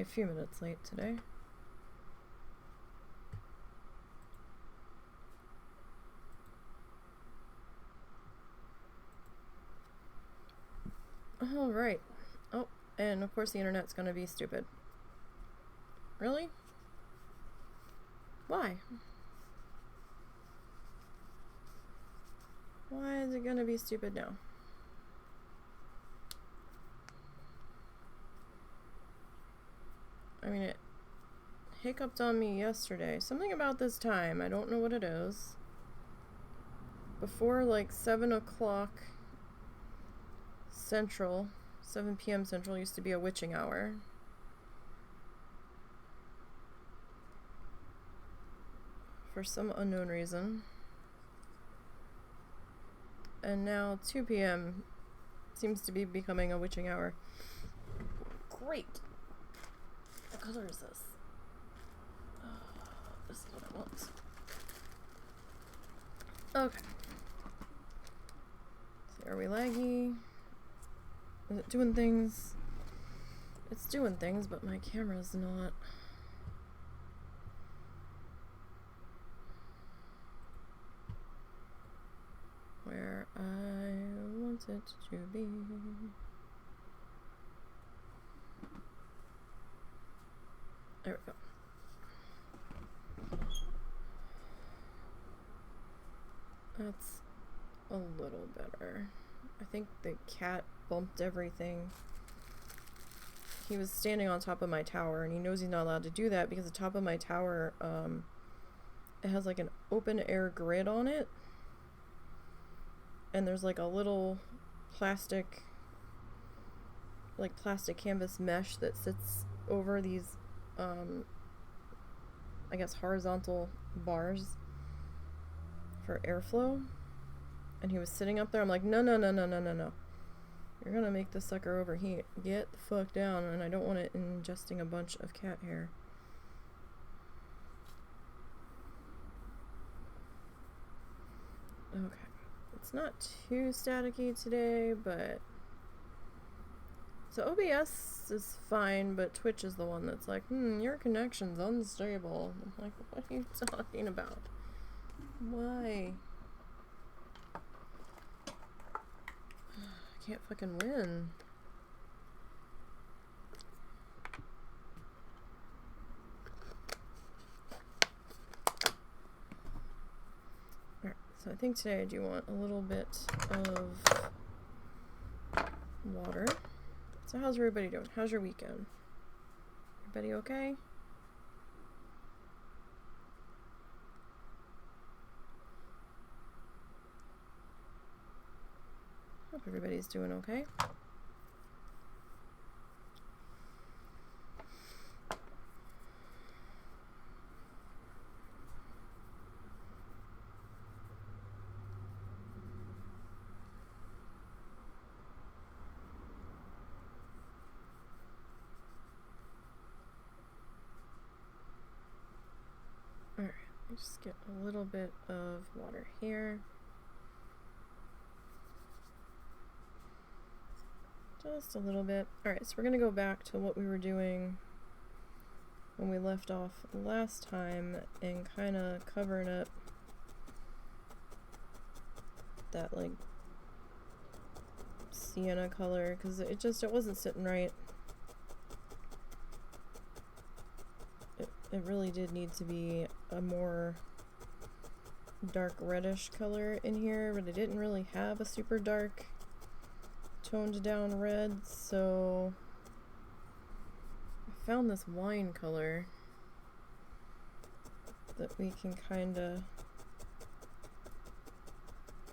only a few minutes late today. All right. Oh, and of course the internet's gonna be stupid. Really? Why? Why is it gonna be stupid now? I mean, it hiccuped on me yesterday. Something about this time. I don't know what it is. Before like 7 o'clock Central, 7 p.m. Central used to be a witching hour. For some unknown reason. And now 2 p.m. seems to be becoming a witching hour. Great! What color is this? This is what I want. Okay. So are we laggy? Is it doing things? It's doing things, but my camera's not. Where I want it to be. There we go. That's a little better. I think the cat bumped everything. He was standing on top of my tower, and he knows he's not allowed to do that because the top of my tower, it has like an open air grid on it. And there's like a little plastic canvas mesh that sits over these, I guess horizontal bars for airflow. And he was sitting up there. I'm like, no. You're gonna make this sucker overheat. Get the fuck down, and I don't want it ingesting a bunch of cat hair. Okay. It's not too staticky today, but... So OBS is fine, but Twitch is the one that's like, your connection's unstable. I'm like, what are you talking about? Why? I can't fucking win. Alright, so I think today I do want a little bit of water. So how's everybody doing? How's your weekend? Everybody okay? Hope everybody's doing okay. Alright, just get a little bit of water here. Just a little bit. Alright, so we're going to go back to what we were doing when we left off last time and kind of covering up that like sienna color because it wasn't sitting right. It really did need to be a more dark reddish color in here, but it didn't really have a super dark toned down red, so I found this wine color that we can kind of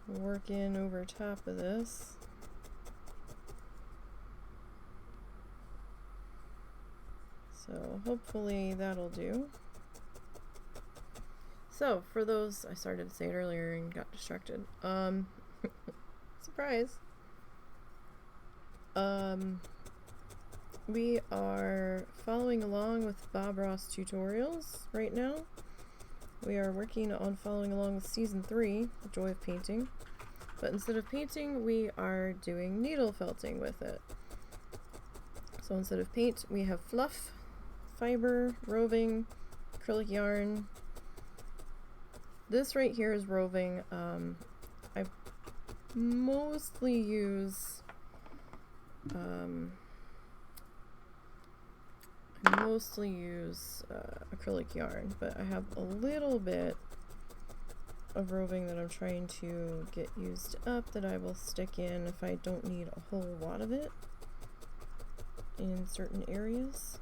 work in over top of this. So hopefully that'll do. So for those, I started to say it earlier and got distracted. Surprise. We are following along with Bob Ross tutorials right now. We are working on following along with season 3, The Joy of Painting. But instead of painting, we are doing needle felting with it. So instead of paint, we have fluff. fiber, roving, acrylic yarn. This right here is roving. I mostly use acrylic yarn, but I have a little bit of roving that I'm trying to get used up that I will stick in if I don't need a whole lot of it in certain areas.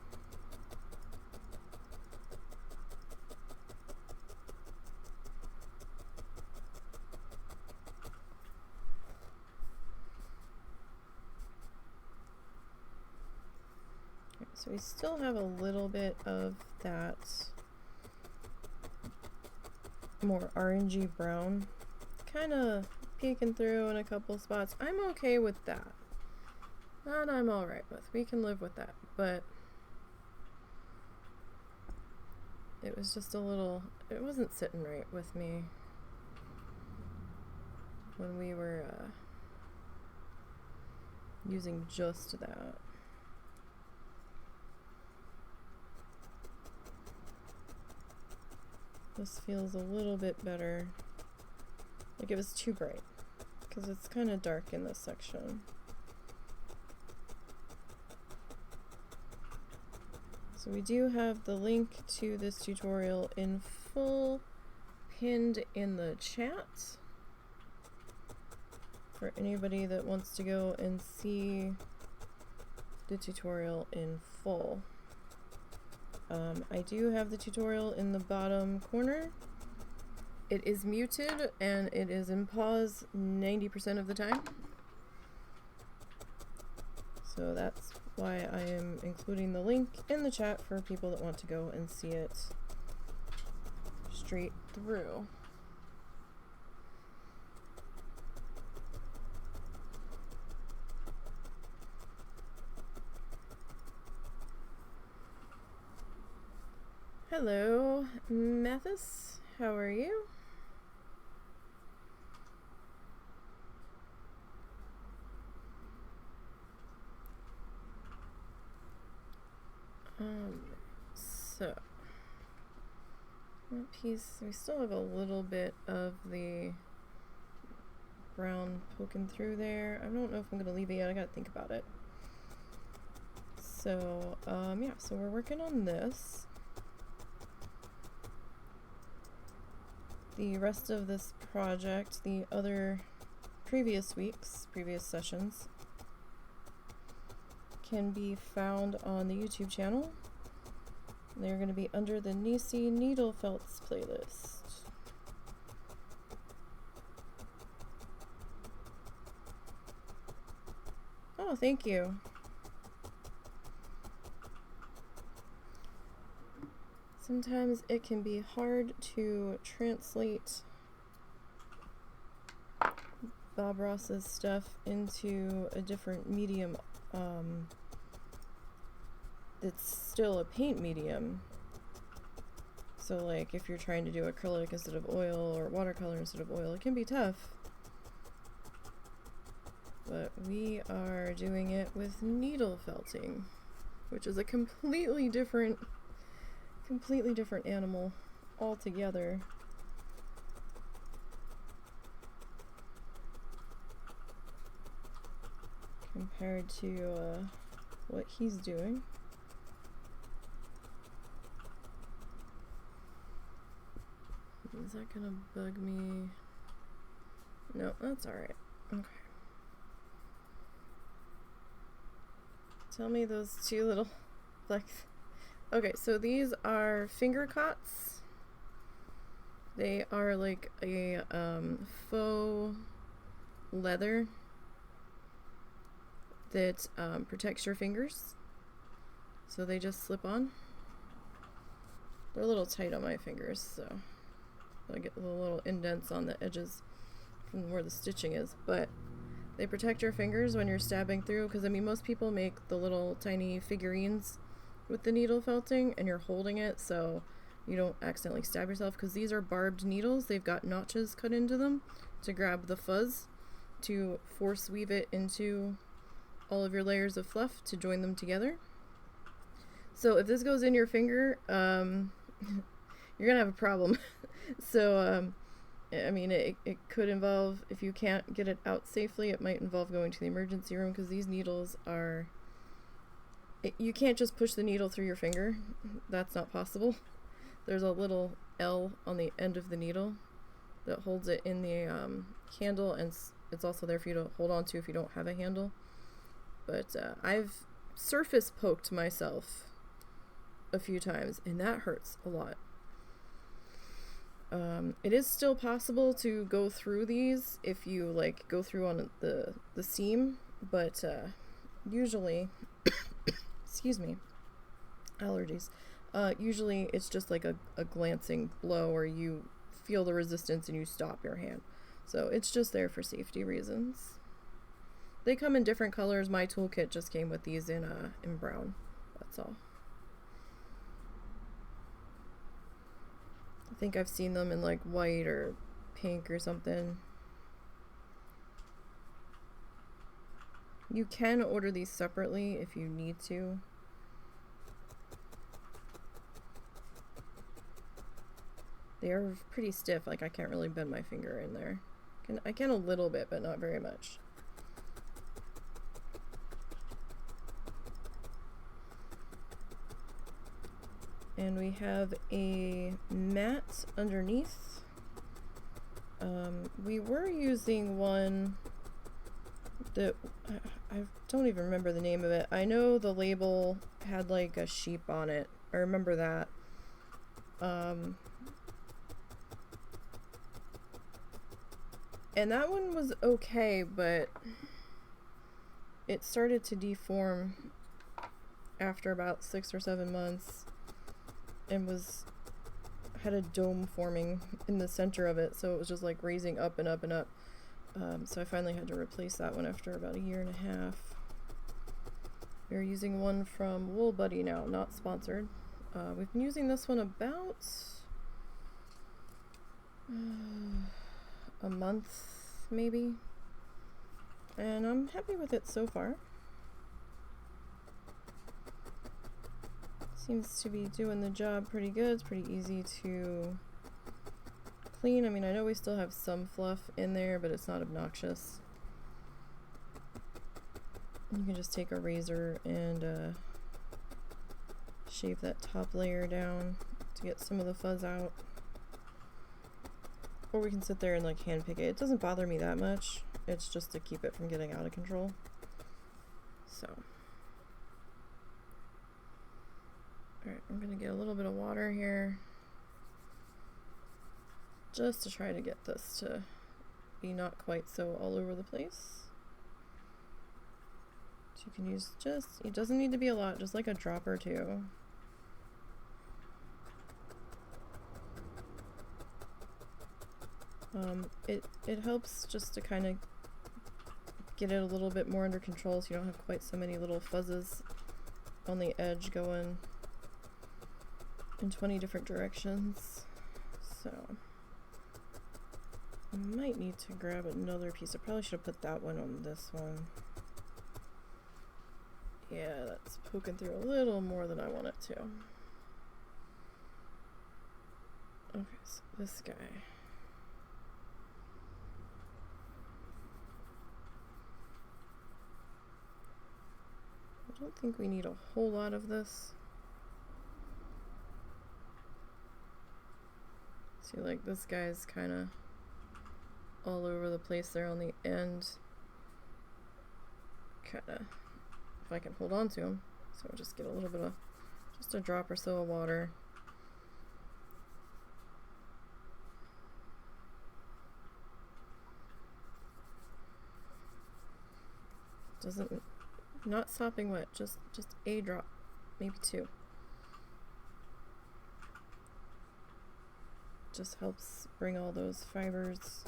Okay, so we still have a little bit of that more orangey brown kind of peeking through in a couple spots. I'm okay with that. That I'm alright with. We can live with that. But it was just a little, it wasn't sitting right with me when we were using just that. This feels a little bit better. Like it was too bright because it's kind of dark in this section. So we do have the link to this tutorial in full pinned in the chat for anybody that wants to go and see the tutorial in full. I do have the tutorial in the bottom corner. It is muted and it is in pause 90% of the time. So that's why I am including the link in the chat for people that want to go and see it straight through. Hello, Mathis. How are you? So that piece, we still have a little bit of the brown poking through there. I don't know if I'm gonna leave it yet. I gotta think about it. So yeah, so we're working on this. The rest of this project, the other previous sessions, can be found on the YouTube channel. They're going to be under the Nisey Needle Felts playlist. Oh, thank you. Sometimes it can be hard to translate Bob Ross's stuff into a different medium that's still a paint medium. So like if you're trying to do acrylic instead of oil or watercolor instead of oil, it can be tough. But we are doing it with needle felting, which is a completely different animal altogether. Compared to what he's doing. Is that gonna bug me? No, that's alright. Okay. Tell me those two little flecks. Okay, so these are finger cots. They are like a faux leather that protects your fingers. So they just slip on. They're a little tight on my fingers, so I get the little indents on the edges from where the stitching is, but they protect your fingers when you're stabbing through, because I mean most people make the little tiny figurines with the needle felting and you're holding it so you don't accidentally stab yourself, because these are barbed needles. They've got notches cut into them to grab the fuzz, to force weave it into all of your layers of fluff to join them together. So if this goes in your finger, you're gonna have a problem. So I mean, it could involve, if you can't get it out safely, it might involve going to the emergency room, because these needles are, you can't just push the needle through your finger. That's not possible. There's a little L on the end of the needle that holds it in the handle, and it's also there for you to hold on to if you don't have a handle. But I've surface poked myself a few times, and that hurts a lot. It is still possible to go through these if you like go through on the seam, but usually excuse me, allergies, usually it's just like a glancing blow, or you feel the resistance and you stop your hand. So it's just there for safety reasons. They come in different colors. My toolkit just came with these in brown. That's all. I think I've seen them in like white or pink or something. You can order these separately if you need to. They are pretty stiff, like I can't really bend my finger in there. I can a little bit, but not very much. And we have a mat underneath. We were using one that I don't even remember the name of it. I know the label had like a sheep on it. I remember that. And that one was okay, but it started to deform after about 6 or 7 months, and had a dome forming in the center of it, so it was just like raising up and up and up. So I finally had to replace that one after about 1.5 years. We're using one from Wool Buddy now, not sponsored. We've been using this one about a month maybe, and I'm happy with it so far. Seems to be doing the job pretty good. It's pretty easy to clean. I mean, I know we still have some fluff in there, but it's not obnoxious. You can just take a razor and shave that top layer down to get some of the fuzz out. Or we can sit there and like hand pick it. It doesn't bother me that much. It's just to keep it from getting out of control. So. Alright, I'm gonna get a little bit of water here, just to try to get this to be not quite so all over the place. So you can use it doesn't need to be a lot, just like a drop or two. It helps just to kind of get it a little bit more under control, so you don't have quite so many little fuzzes on the edge going in 20 different directions. So I might need to grab another piece. I probably should have put that one on this one. Yeah, that's poking through a little more than I want it to. Okay, so this guy. I don't think we need a whole lot of this. See, like this guy's kind of all over the place there on the end. Kind of, if I can hold on to him. So I'll just get a little bit of, just a drop or so of water. Not sopping wet, just a drop, maybe 2. Just helps bring all those fibers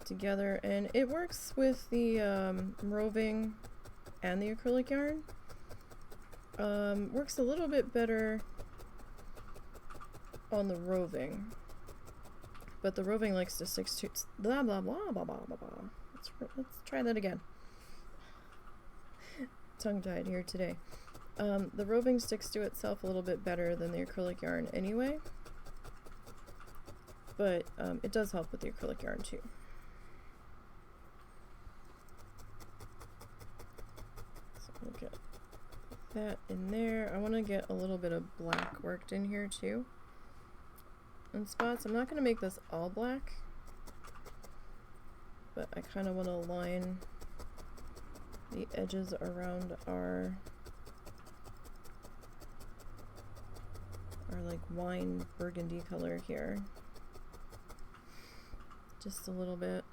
together, and it works with the roving and the acrylic yarn. Works a little bit better on the roving, but the roving likes to stick to blah blah blah blah blah blah blah. Let's try that again. Tongue-tied here today. The roving sticks to itself a little bit better than the acrylic yarn anyway, but it does help with the acrylic yarn too. So we'll get that in there. I want to get a little bit of black worked in here too in spots. I'm not going to make this all black, but I kind of want to line the edges around our like wine burgundy color here. Just a little bit.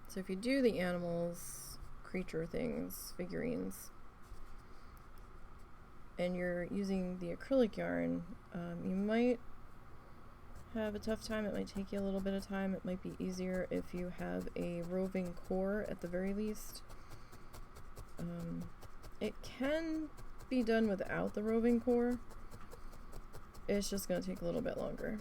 So if you do the animals, creature things, figurines, and you're using the acrylic yarn, you might have a tough time. It might take you a little bit of time. It might be easier if you have a roving core at the very least. It can be done without the roving core. It's just going to take a little bit longer.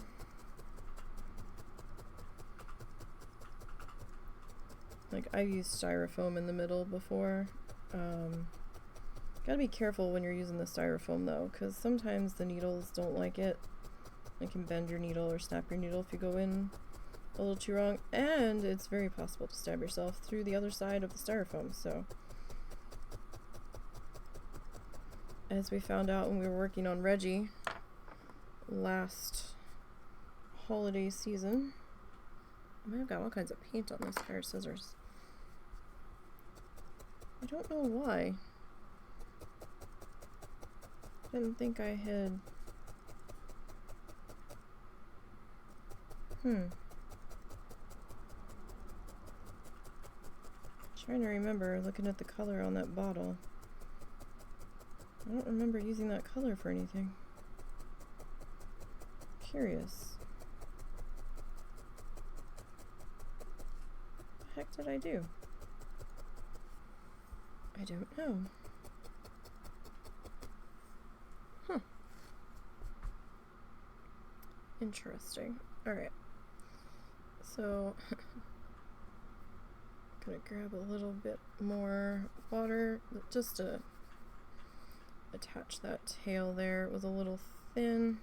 Like, I've used styrofoam in the middle before. Gotta be careful when you're using the styrofoam though, because sometimes the needles don't like it. It can bend your needle or snap your needle if you go in a little too wrong, and it's very possible to stab yourself through the other side of the styrofoam. So, as we found out when we were working on Reggie last holiday season, I might have got all kinds of paint on this pair of scissors. I don't know why. I didn't think I had... Trying to remember, looking at the color on that bottle. I don't remember using that color for anything. Curious. What the heck did I do? I don't know. Huh. Interesting. Alright. So, gonna grab a little bit more water just to attach that tail there. It was a little thin.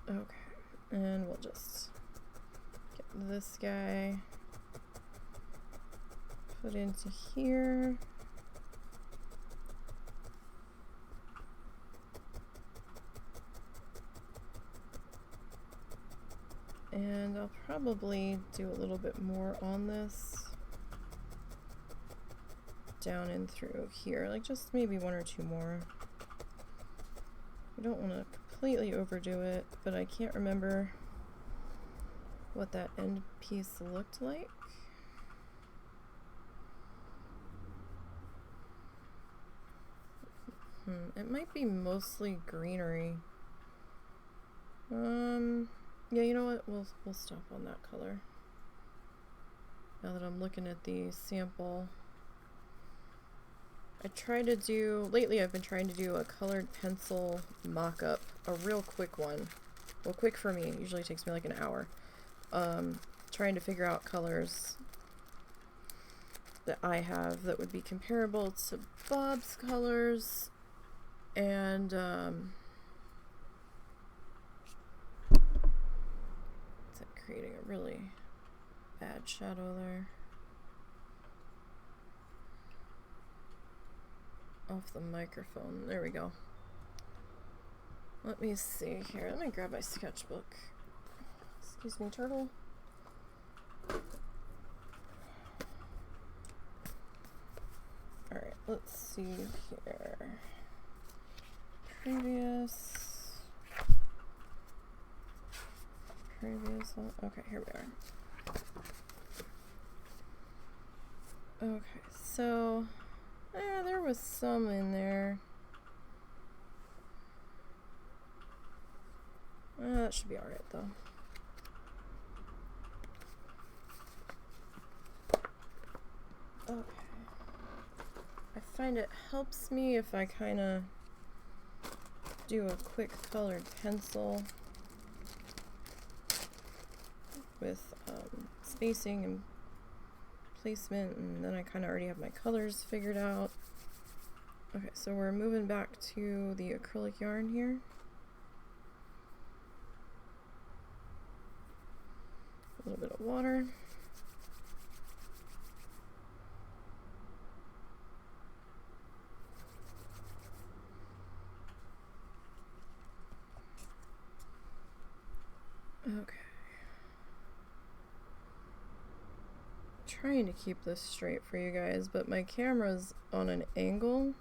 Okay, and we'll just get this guy put into here. And I'll probably do a little bit more on this down and through here, like just maybe one or two more. We don't want to completely overdo it, but I can't remember what that end piece looked like. It might be mostly greenery. Yeah, you know what? We'll stop on that color. Now that I'm looking at the sample. Lately I've been trying to do a colored pencil mock-up, a real quick one. Well, quick for me, it usually takes me like an hour. Trying to figure out colors that I have that would be comparable to Bob's colors, and creating a really bad shadow there. Off the microphone. There we go. Let me see here. Let me grab my sketchbook. Excuse me, turtle. Alright, let's see here. Previous one. Okay, here we are. Okay, so there was some in there. That should be alright though. Okay. I find it helps me if I kind of do a quick colored pencil with spacing and placement, and then I kind of already have my colors figured out. Okay, so we're moving back to the acrylic yarn here. A little bit of water. Okay. Trying to keep this straight for you guys, but my camera's on an angle,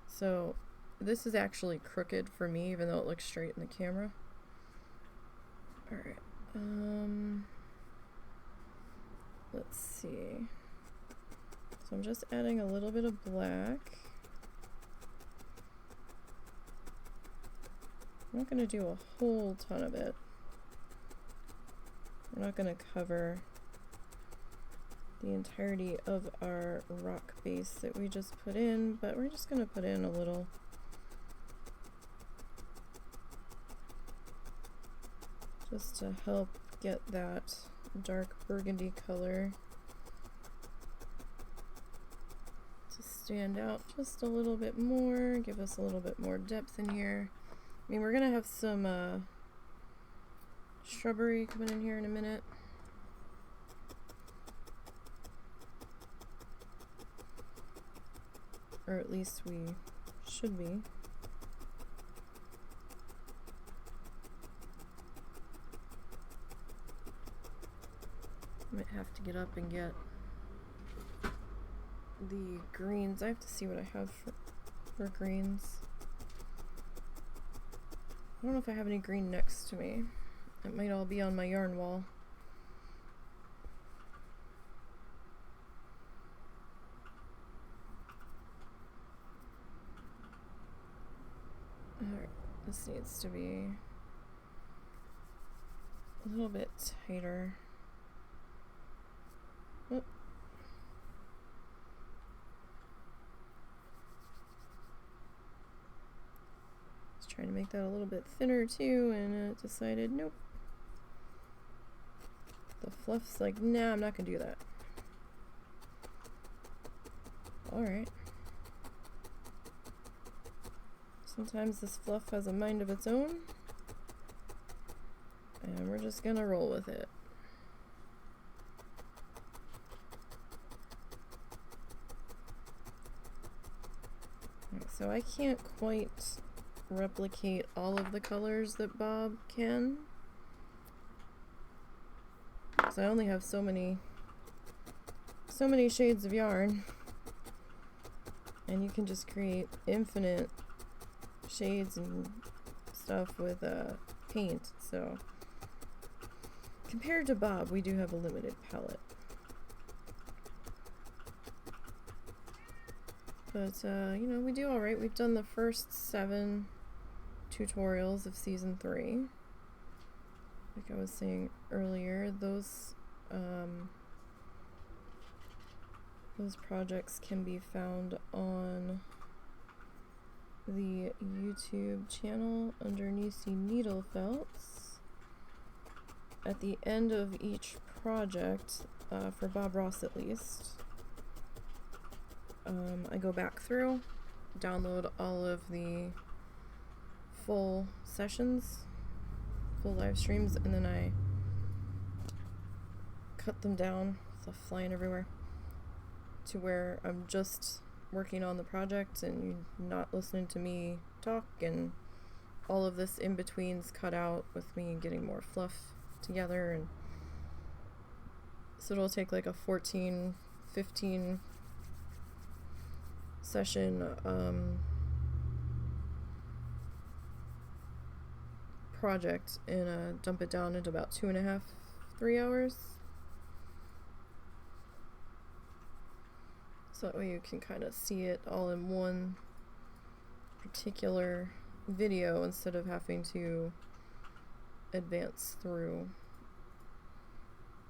so this is actually crooked for me even though it looks straight in the camera. Alright, let's see. So I'm just adding a little bit of black. I'm not going to do a whole ton of it. We're not going to cover the entirety of our rock base that we just put in, but we're just going to put in a little. Just to help get that dark burgundy color to stand out just a little bit more, give us a little bit more depth in here. I mean, we're going to have some shrubbery coming in here in a minute. Or at least we should be. Might have to get up and get the greens. I have to see what I have for greens. I don't know if I have any green next to me. It might all be on my yarn wall. Alright, this needs to be a little bit tighter. Oh. Just trying to make that a little bit thinner too, and it decided nope. The fluff's like, nah, I'm not gonna do that. Alright. Sometimes this fluff has a mind of its own, and we're just gonna roll with it. Right, so I can't quite replicate all of the colors that Bob can, because I only have so many shades of yarn, and you can just create infinite shades and stuff with paint. So compared to Bob, we do have a limited palette, but you know, we do all right. We've done the first 7 tutorials of season 3. Like I was saying earlier, those projects can be found on the YouTube channel under Nisey Needlefelts. At the end of each project, for Bob Ross at least, I go back through, download all of the full sessions, full live streams, and then I cut them down, stuff flying everywhere, to where I'm just working on the project and you're not listening to me talk, and all of this in between's cut out with me getting more fluff together. And so it'll take like a 14-15 session project and dump it down into about 2.5-3 hours. So that way you can kind of see it all in one particular video instead of having to advance through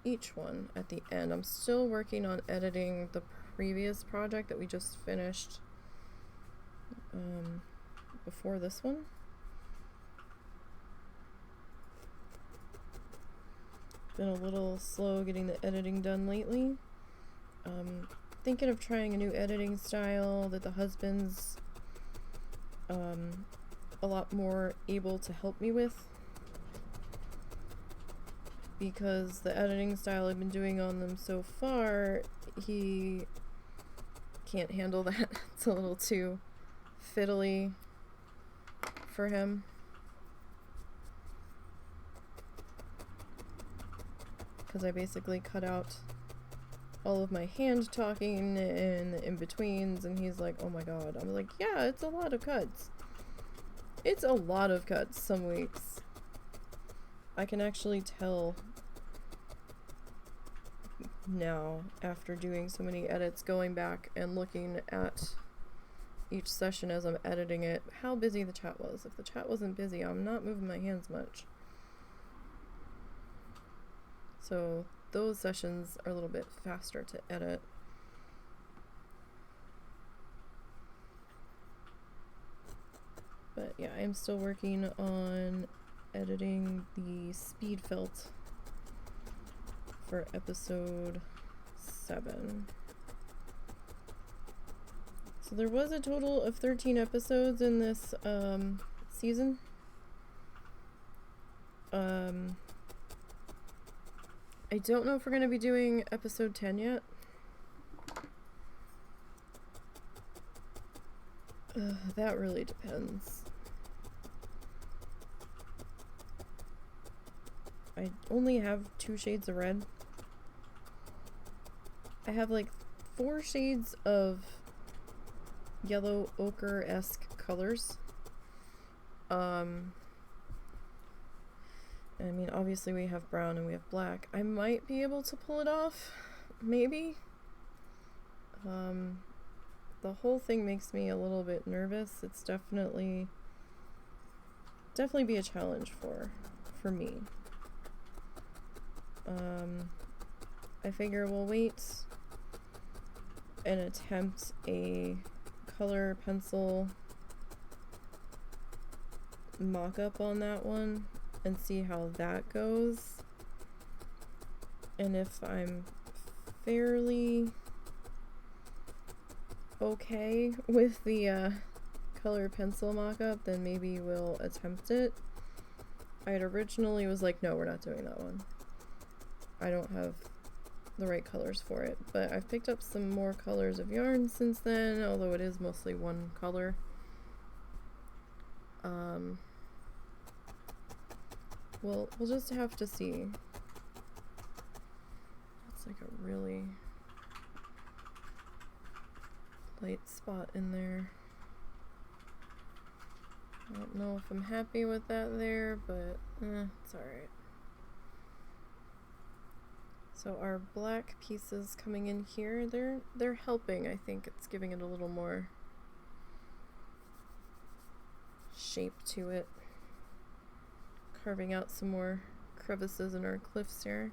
each one at the end. I'm still working on editing the previous project that we just finished before this one. Been a little slow getting the editing done lately. Thinking of trying a new editing style that the husband's a lot more able to help me with, because the editing style I've been doing on them so far, he can't handle that. It's a little too fiddly for him. Because I basically cut out all of my hand talking and the in-betweens, and he's like, oh my god. I'm like, yeah, it's a lot of cuts. It's a lot of cuts some weeks. I can actually tell now, after doing so many edits, going back and looking at each session as I'm editing it, how busy the chat was. If the chat wasn't busy, I'm not moving my hands much. So those sessions are a little bit faster to edit. But yeah, I'm still working on editing the speed felt for episode 7. So there was a total of 13 episodes in this season. I don't know if we're going to be doing episode 10 yet. That really depends. I only have 2 shades of red. I have like 4 shades of yellow ochre-esque colors. I mean, obviously we have brown and we have black. I might be able to pull it off, maybe. The whole thing makes me a little bit nervous. It's definitely be a challenge for me. I figure we'll wait and attempt a color pencil mock-up on that one and see how that goes. And if I'm fairly okay with the color pencil mock-up, then maybe we'll attempt it. I had originally was like, no, we're not doing that one. I don't have the right colors for it, but I've picked up some more colors of yarn since then, although it is mostly one color. We'll just have to see. It's like a really light spot in there. I don't know if I'm happy with that there, but it's alright. So our black pieces coming in here, they're helping. I think it's giving it a little more shape to it. Carving out some more crevices in our cliffs here.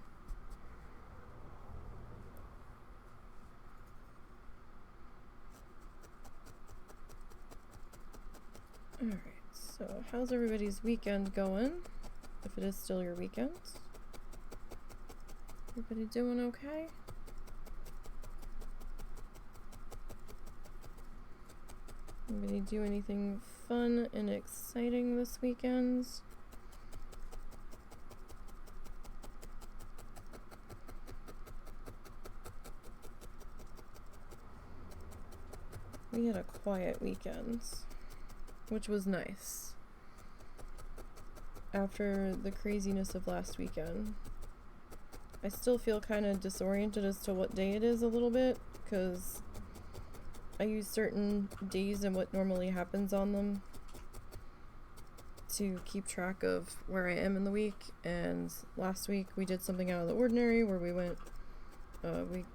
Alright, so how's everybody's weekend going? If it is still your weekend. Everybody doing okay? Anybody do anything fun and exciting this weekend? We had a quiet weekend, which was nice. After the craziness of last weekend. I still feel kind of disoriented as to what day it is a little bit, because I use certain days and what normally happens on them to keep track of where I am in the week. And last week we did something out of the ordinary where we went, we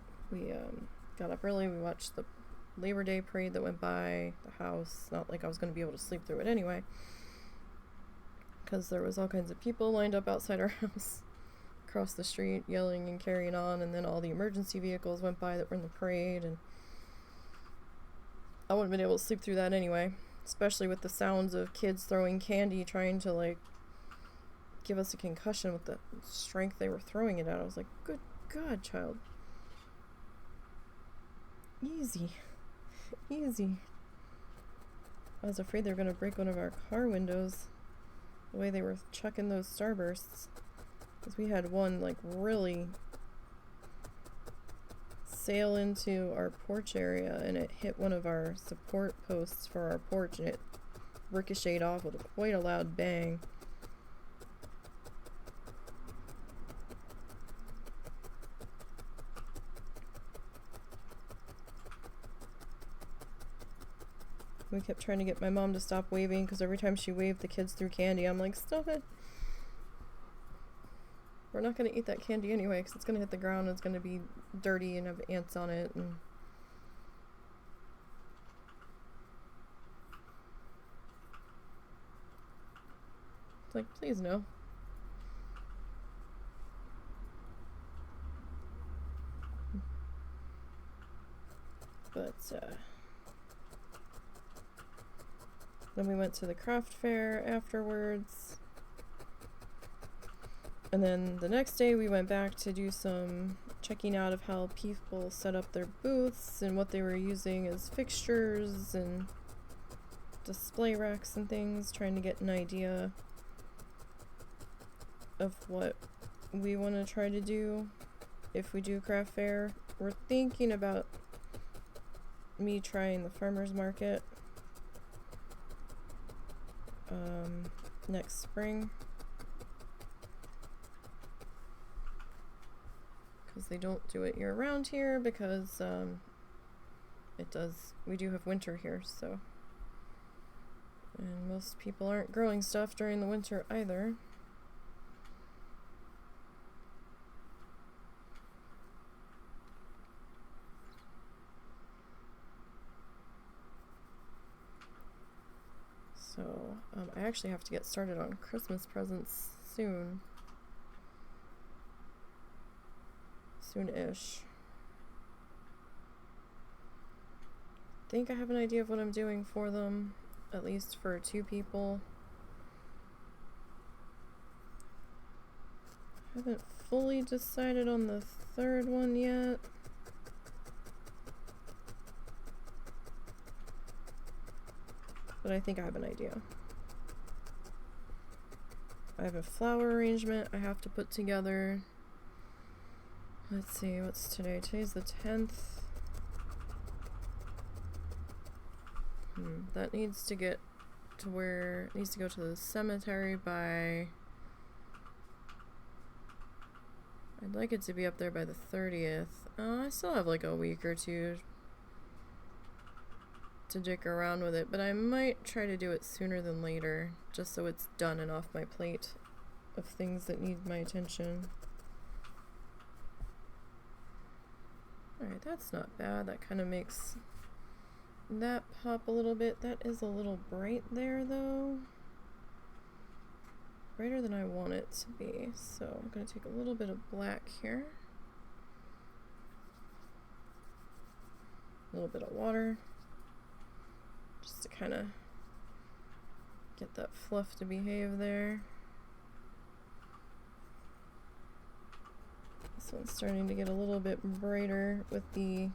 got up early, we watched the Labor Day parade that went by the house. Not like I was going to be able to sleep through it anyway, because there was all kinds of people lined up outside our house across the street yelling and carrying on, and then all the emergency vehicles went by that were in the parade, and I wouldn't have been able to sleep through that anyway. Especially with the sounds of kids throwing candy, trying to, like, give us a concussion with the strength they were throwing it at. I was like, good God, child. Easy. Easy. I was afraid they were going to break one of our car windows. The way they were chucking those starbursts. Because we had one, like, really sail into our porch area, and it hit one of our support posts for our porch, and it ricocheted off with quite a loud bang. We kept trying to get my mom to stop waving, because every time she waved, the kids threw candy. I'm like, stop it. We're not going to eat that candy anyway, because it's going to hit the ground, and it's going to be dirty and have ants on it. And it's like, please no. But, then we went to the craft fair afterwards. And then the next day we went back to do some checking out of how people set up their booths and what they were using as fixtures and display racks and things, trying to get an idea of what we want to try to do if we do craft fair. We're thinking about me trying the farmer's market next spring, because they don't do it year round here, because we do have winter here, so, and most people aren't growing stuff during the winter either. So, I actually have to get started on Christmas presents soon. Soon-ish. I think I have an idea of what I'm doing for them, at least for 2 people. I haven't fully decided on the 3rd one yet. But I think I have an idea. I have a flower arrangement I have to put together. Let's see, what's today? Today's the 10th. That needs to get to where it needs to go to the cemetery by... I'd like it to be up there by the 30th. I still have like a week or 2 to dick around with it, but I might try to do it sooner than later, just so it's done and off my plate of things that need my attention. Alright, that's not bad. That kind of makes that pop a little bit. That is a little bright there, though. Brighter than I want it to be. So I'm going to take a little bit of black here. A little bit of water. Just to kind of get that fluff to behave there. This one's starting to get a little bit brighter with the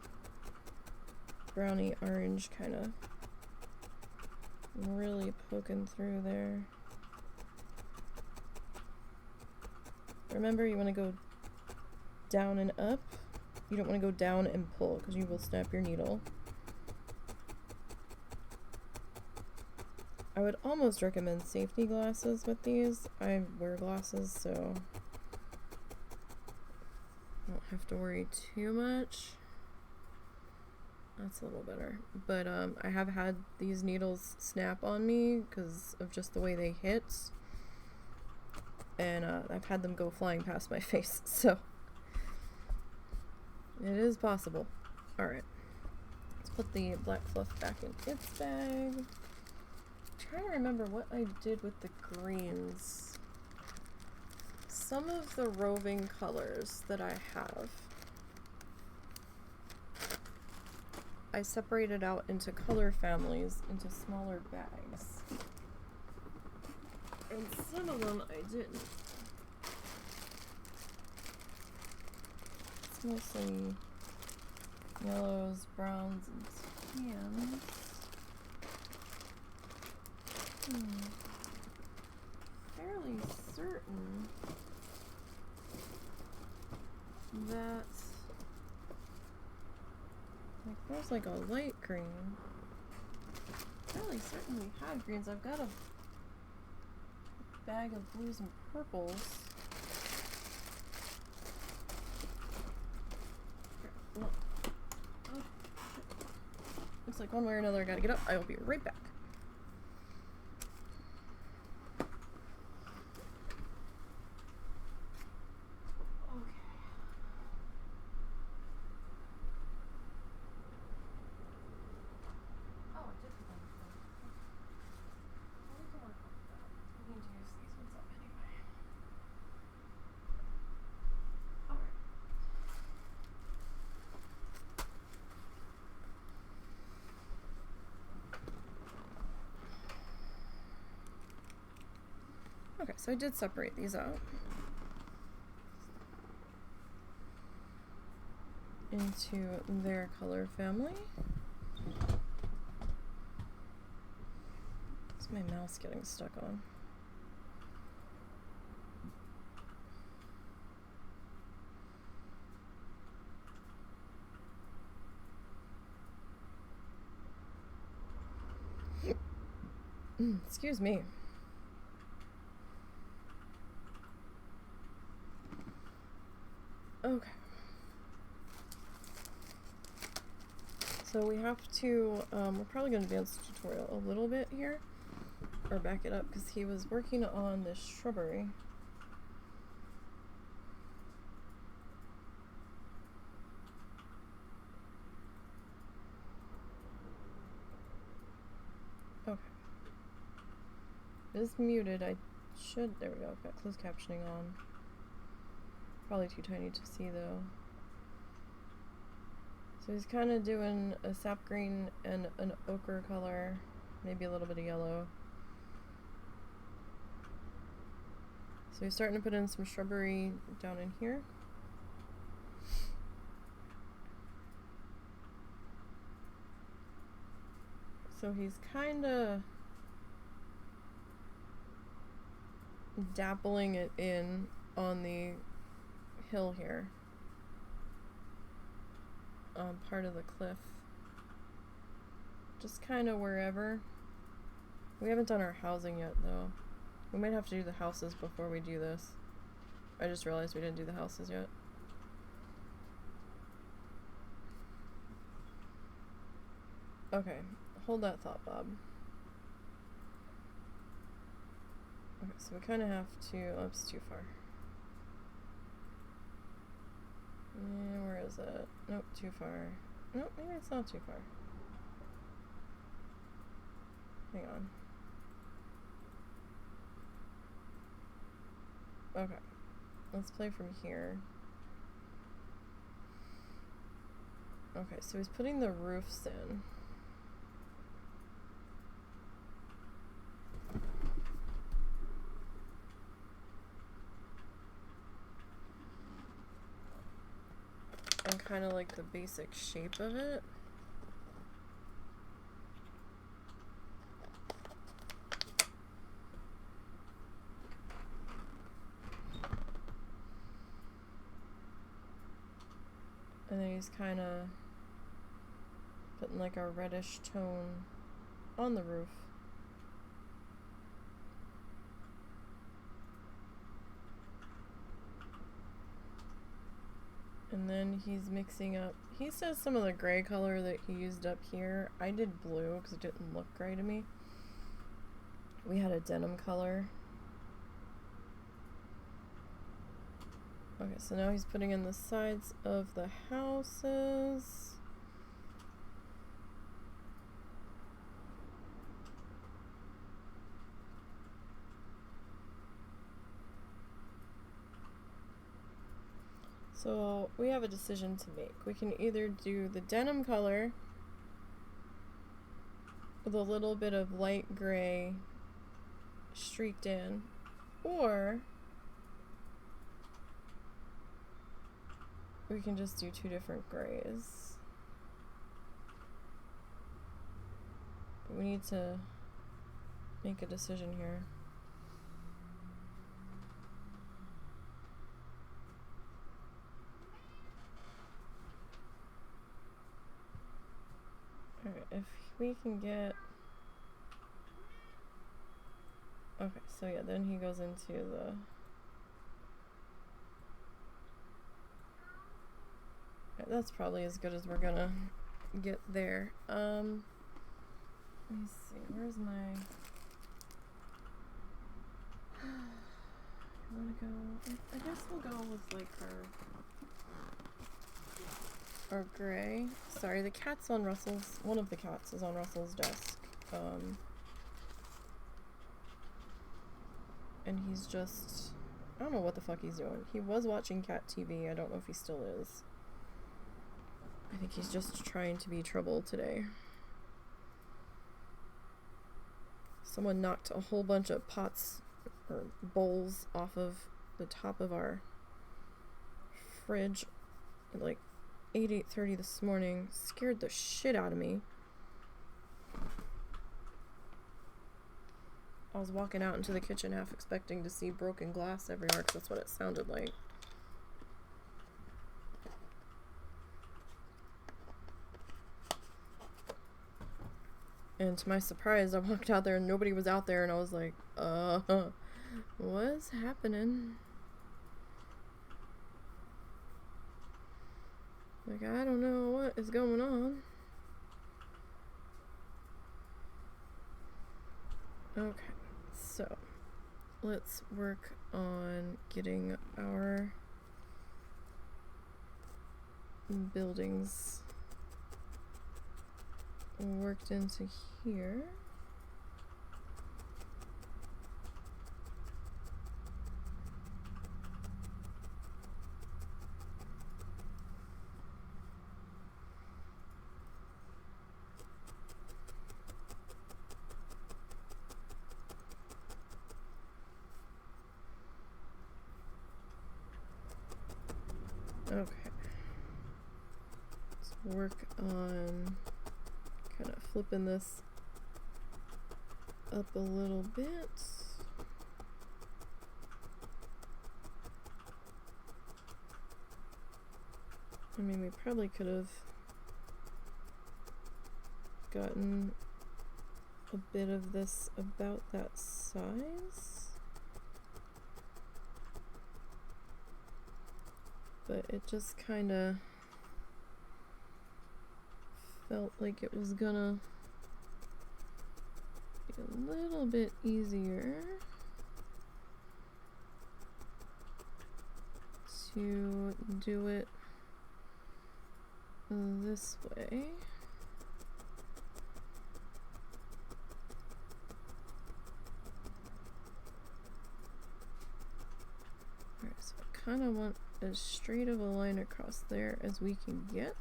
browny orange kind of really poking through there. Remember, you want to go down and up. You don't want to go down and pull, because you will snap your needle. I would almost recommend safety glasses with these. I wear glasses, so I don't have to worry too much. That's a little better. But I have had these needles snap on me because of just the way they hit. And I've had them go flying past my face, so it is possible. Alright. Let's put the black fluff back in its bag. I'm trying to remember what I did with the greens. Some of the roving colors that I have. I separated out into color families, into smaller bags. And some of them I didn't. It's mostly yellows, browns, and tans. Fairly certain that there's like a light green. Fairly certain we had greens. I've got a bag of blues and purples. Here, oh, looks like one way or another I gotta get up. I will be right back. Okay, so I did separate these out into their color family. What's my mouse getting stuck on? Excuse me. Okay. So we have to, we're probably going to advance the tutorial a little bit here, or back it up, because he was working on this shrubbery. Okay. It is muted. I should, there we go, I've got closed captioning on. Probably too tiny to see though. So he's kind of doing a sap green and an ochre color, maybe a little bit of yellow. So he's starting to put in some shrubbery down in here. So he's kind of dappling it in on the hill here, part of the cliff, just kind of wherever. We haven't done our housing yet though. We might have to do the houses before we do this. I just realized we didn't do the houses yet. Okay, hold that thought, Bob. Okay, so we kind of have to, oh, it's too far. Yeah, where is it? Nope, too far. Nope, maybe it's not too far. Hang on. Okay, let's play from here. Okay, so he's putting the roofs in. And kind of like the basic shape of it. And then he's kind of putting like a reddish tone on the roof. And then he's mixing up, he says some of the gray color that he used up here. I did blue because it didn't look gray to me. We had a denim color. Okay, so now he's putting in the sides of the houses. So we have a decision to make. We can either do the denim color with a little bit of light gray streaked in, or we can just do two different grays. But we need to make a decision here. Alright, if we can get... Okay, so yeah, then he goes into the... Right, that's probably as good as we're gonna get there. Let me see, where's my... I wanna go... I guess we'll go with like our gray. Sorry, the cat's on Russell's... One of the cats is on Russell's desk. And he's just... I don't know what the fuck he's doing. He was watching cat TV. I don't know if he still is. I think he's just trying to be trouble today. Someone knocked a whole bunch of pots or bowls off of the top of our fridge at like 8:30 this morning. Scared the shit out of me. I was walking out into the kitchen half expecting to see broken glass everywhere because that's what it sounded like. And to my surprise, I walked out there and nobody was out there, and I was like, what's happening? Like, I don't know what is going on. Okay, so let's work on getting our buildings worked into here. Okay. Let's work on kind of flipping this up a little bit. I mean, we probably could have gotten a bit of this about that size, but it just kind of felt like it was gonna be a little bit easier to do it this way. Alright, so I kind of want as straight of a line across there as we can get.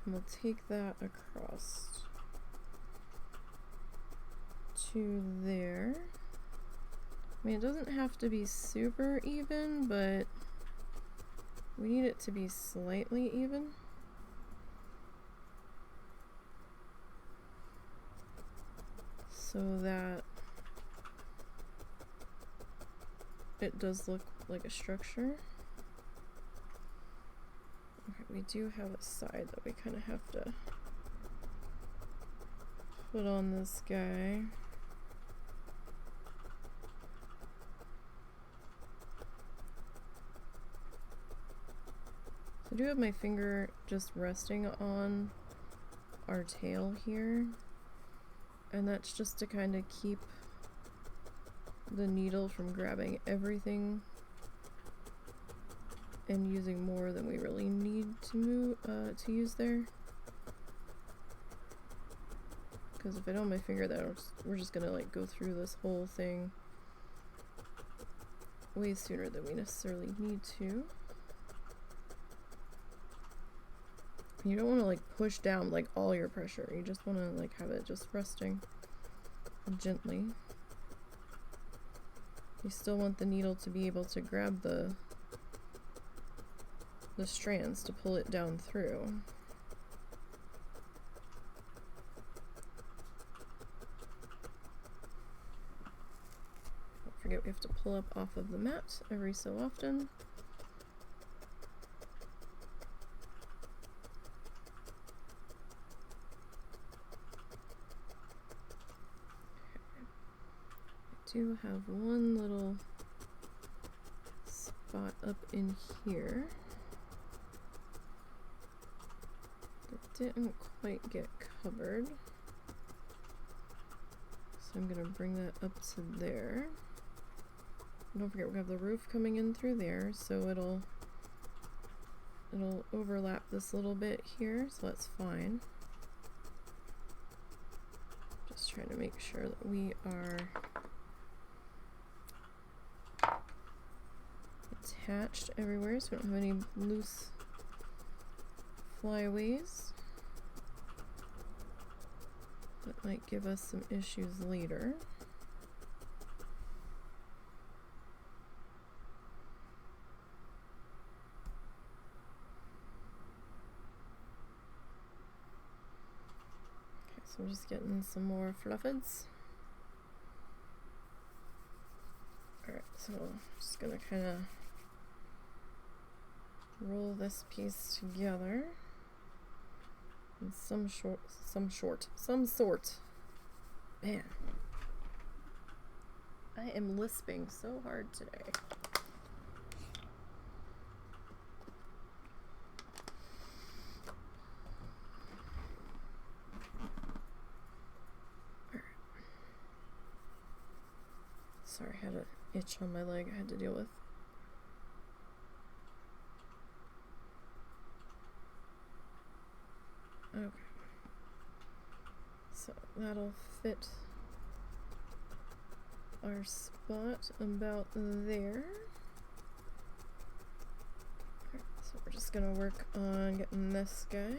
And we'll take that across to there. I mean, it doesn't have to be super even, but we need it to be slightly even. So that it does look like a structure. Okay, we do have a side that we kind of have to put on this guy. So I do have my finger just resting on our tail here, and that's just to kind of keep the needle from grabbing everything and using more than we really need to use there. Because if I don't have my finger there, we're just gonna like go through this whole thing way sooner than we necessarily need to. You don't want to like push down like all your pressure. You just want to like have it just resting gently. You still want the needle to be able to grab the strands to pull it down through. Don't forget we have to pull up off of the mat every so often. I do have one little spot up in here that didn't quite get covered, so I'm gonna bring that up to there. And don't forget we have the roof coming in through there, so it'll overlap this little bit here, so that's fine. Just trying to make sure that we are attached everywhere so we don't have any loose flyaways that might give us some issues later. Okay, so I'm just getting some more fluffids. Alright, so I'm just gonna kind of roll this piece together in some sort. Man, I am lisping so hard today. Alright. Sorry, I had an itch on my leg I had to deal with. Okay, so that'll fit our spot about there. Alright, so we're just gonna work on getting this guy.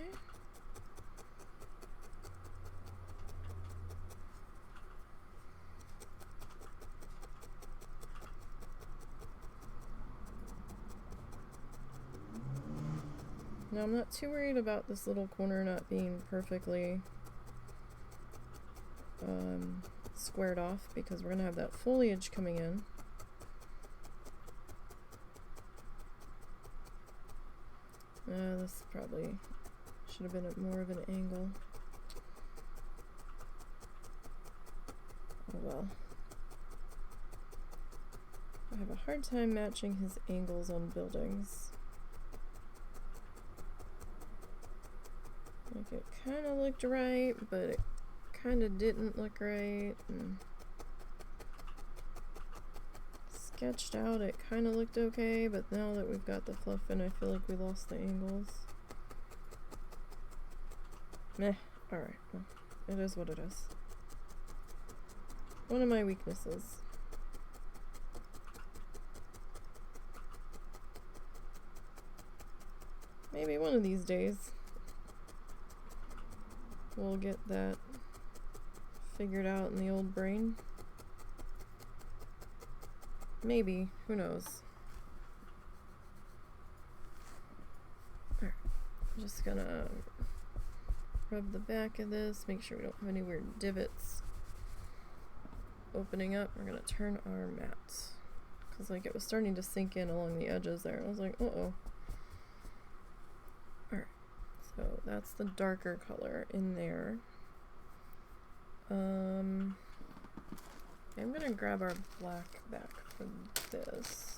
Now I'm not too worried about this little corner not being perfectly squared off because we're going to have that foliage coming in. This probably should have been at more of an angle. Oh well. I have a hard time matching his angles on buildings. Like it kind of looked right, but it kind of didn't look right. And sketched out, it kind of looked okay, but now that we've got the fluff in, I feel like we lost the angles. Meh. Alright, well, it is what it is. One of my weaknesses. Maybe one of these days we'll get that figured out in the old brain. Maybe, who knows. Alright, I'm just gonna rub the back of this, make sure we don't have any weird divots opening up. We're gonna turn our mat, because like it was starting to sink in along the edges there. I was like, uh-oh. Alright, so that's the darker color in there. I'm gonna grab our black back for this.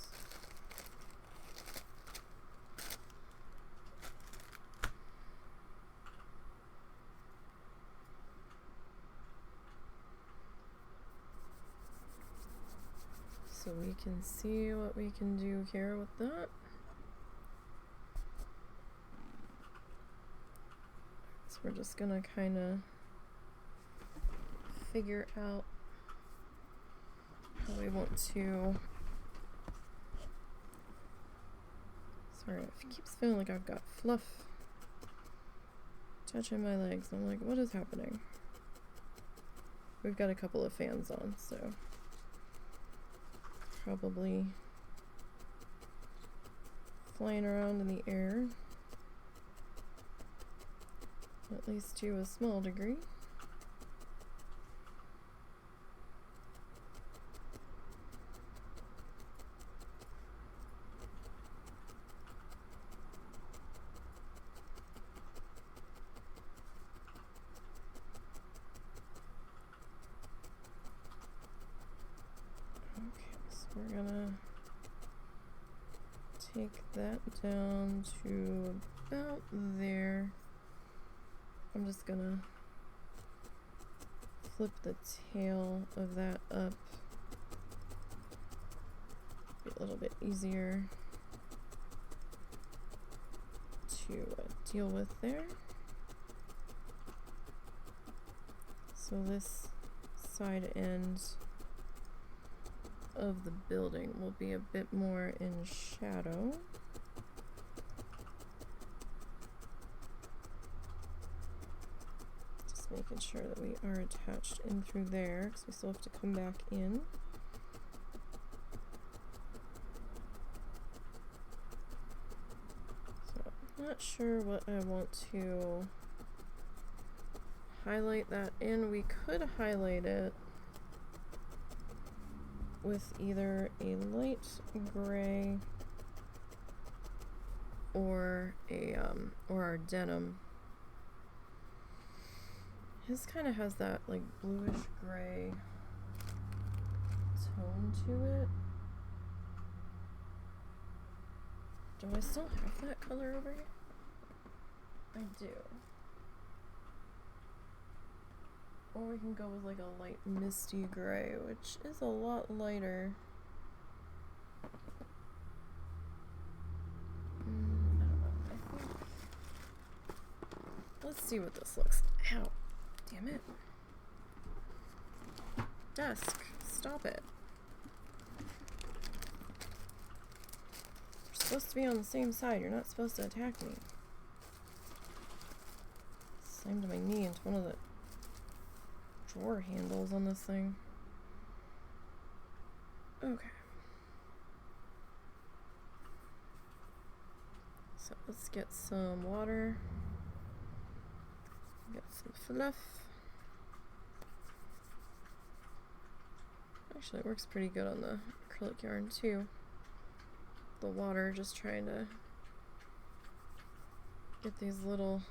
So we can see what we can do here with that. So we're just gonna kind of figure out how we want to. Sorry, it keeps feeling like I've got fluff touching my legs. I'm like, what is happening? We've got a couple of fans on, so probably flying around in the air, at least to a small degree. We're gonna take that down to about there. I'm just gonna flip the tail of that up. Be a little bit easier to deal with there. So this side end of the building will be a bit more in shadow. Just making sure that we are attached in through there, because we still have to come back in. So I'm not sure what I want to highlight that in. We could highlight it with either a light gray or our denim. His kind of has that like bluish gray tone to it. Do I still have that color over here? I do. Or we can go with like a light misty gray, which is a lot lighter. I don't know. I think. Let's see what this looks like. Ow. Damn it. Desk. Stop it. We're supposed to be on the same side. You're not supposed to attack me. Slammed my knee into one of the drawer handles on this thing. Okay. So let's get some water. Get some fluff. Actually, it works pretty good on the acrylic yarn too. The water, just trying to get these little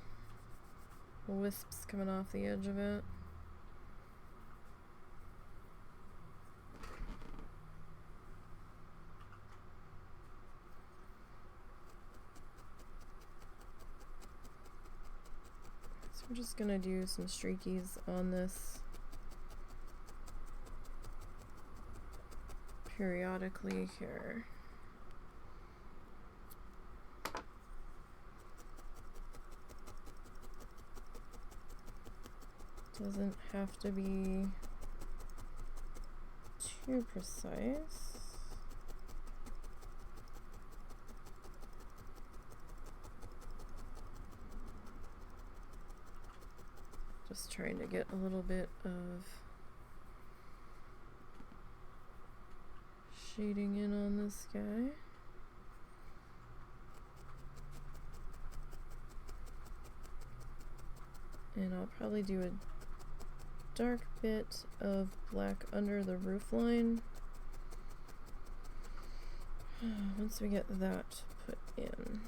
wisps coming off the edge of it. I'm just gonna do some streakies on this periodically here. Doesn't have to be too precise. Just trying to get a little bit of shading in on this guy. And I'll probably do a dark bit of black under the roof line once we get that put in.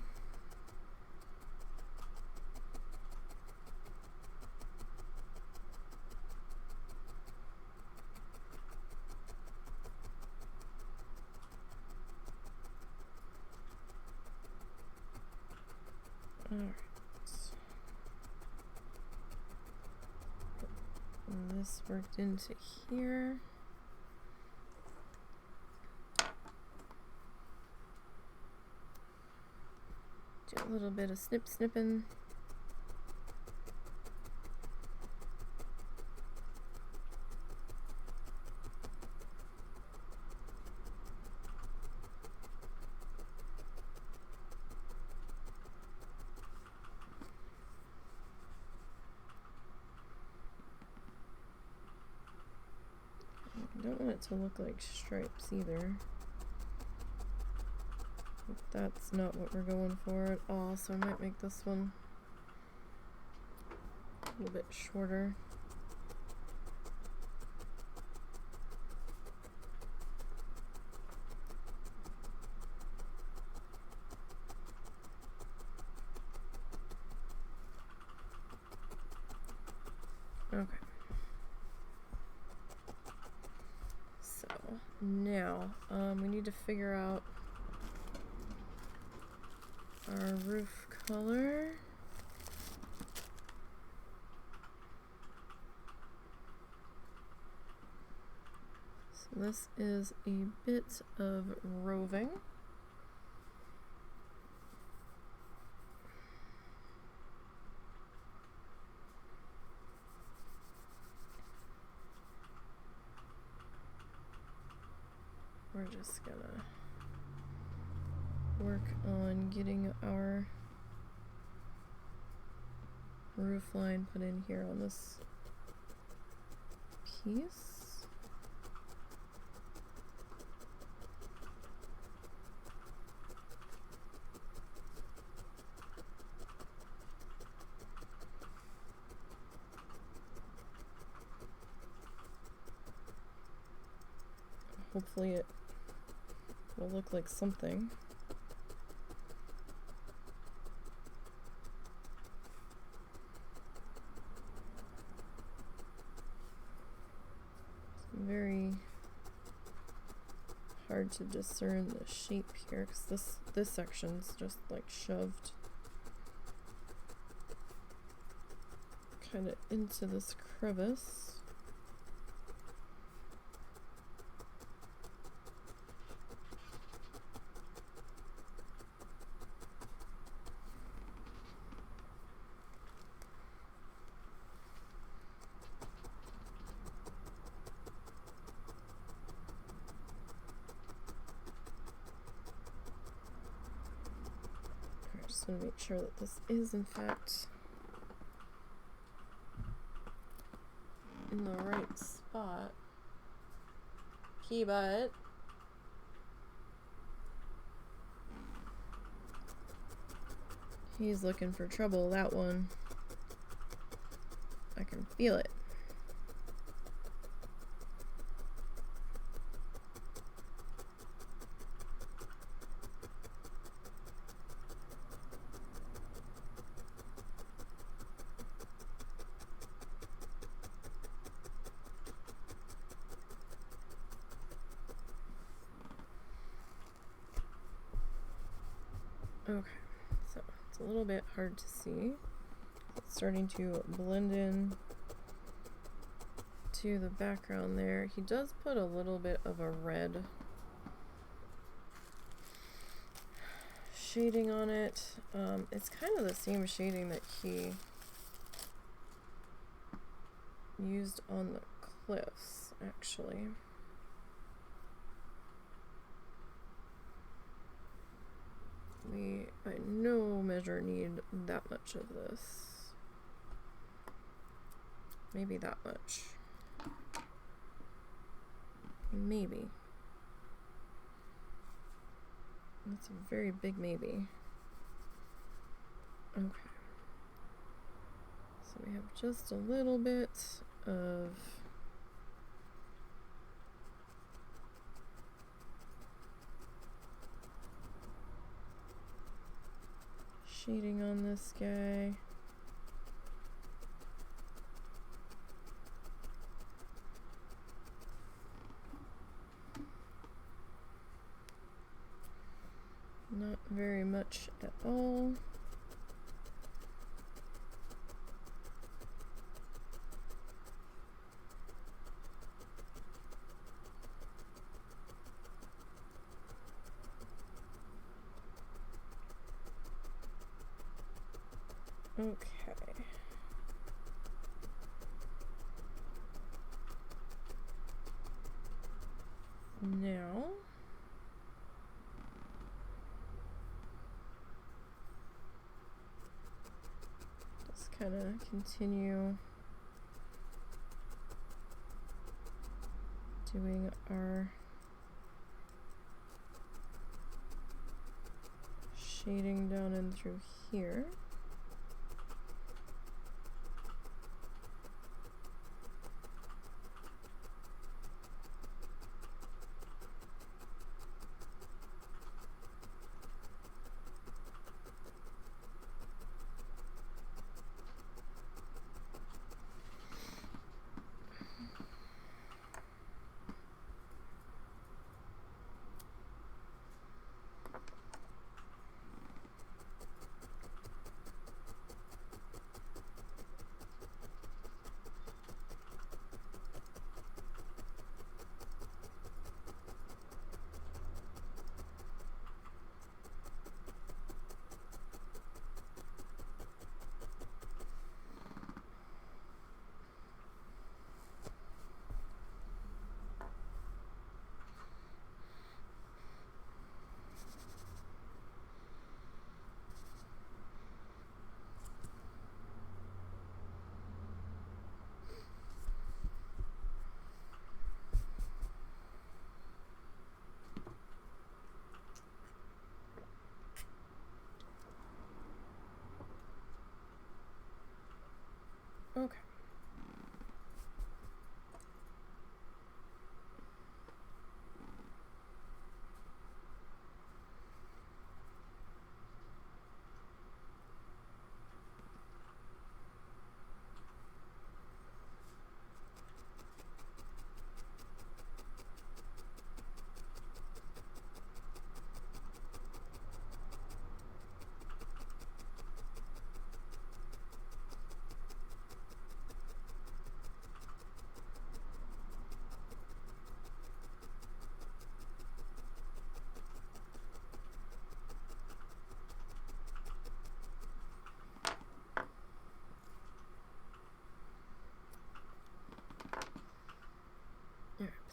Alright. And this worked into here. Do a little bit of snipping. I don't want it to look like stripes either. But that's not what we're going for at all, so I might make this one a little bit shorter. Okay. So now we need to figure out our roof color. So this is a bit of roving. We're just gonna work on getting our roof line put in here on this piece. Hopefully it will look like something. It's very hard to discern the shape here because this section's just like shoved kind of into this crevice. Just want to make sure that this is in fact in the right spot. But he's looking for trouble, that one. I can feel it. Okay, so it's a little bit hard to see. It's starting to blend in to the background there. He does put a little bit of a red shading on it. It's kind of the same shading that he used on the cliffs, actually. We, by no measure, need that much of this. Maybe that much. Maybe. That's a very big maybe. Okay. So we have just a little bit of shading on this guy. Not very much at all. Okay. Now just kind of continue doing our shading down in through here. Okay.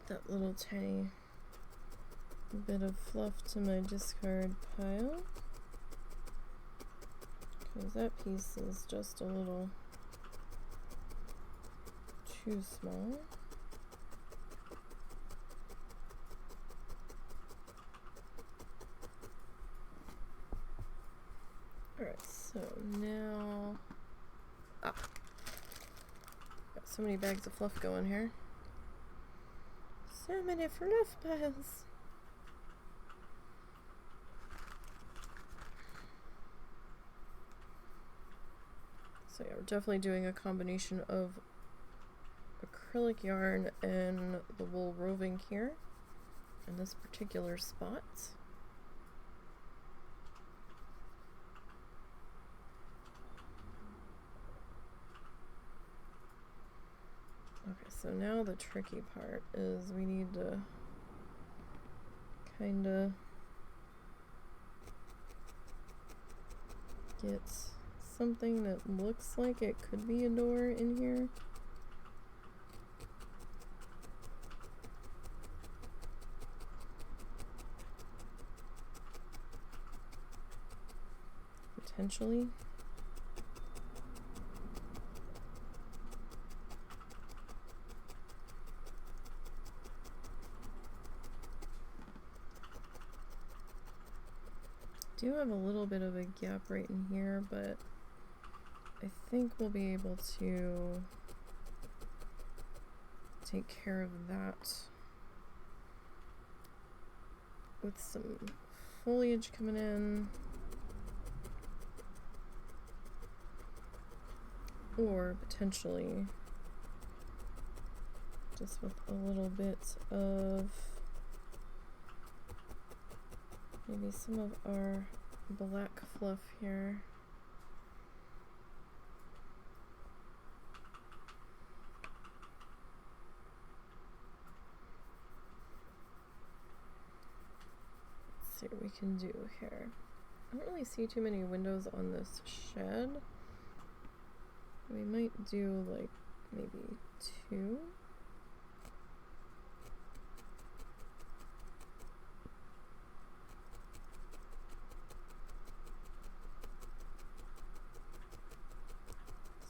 That little tiny bit of fluff to my discard pile, because that piece is just a little too small. Alright, so now got so many bags of fluff going here. So many fluff piles. So yeah, we're definitely doing a combination of acrylic yarn and the wool roving here in this particular spot. Okay, so now the tricky part is we need to kind of get something that looks like it could be a door in here. Potentially. Do have a little bit of a gap right in here, but I think we'll be able to take care of that with some foliage coming in, or potentially just with a little bit of maybe some of our black fluff here. Let's see what we can do here. I don't really see too many windows on this shed. We might do like maybe 2.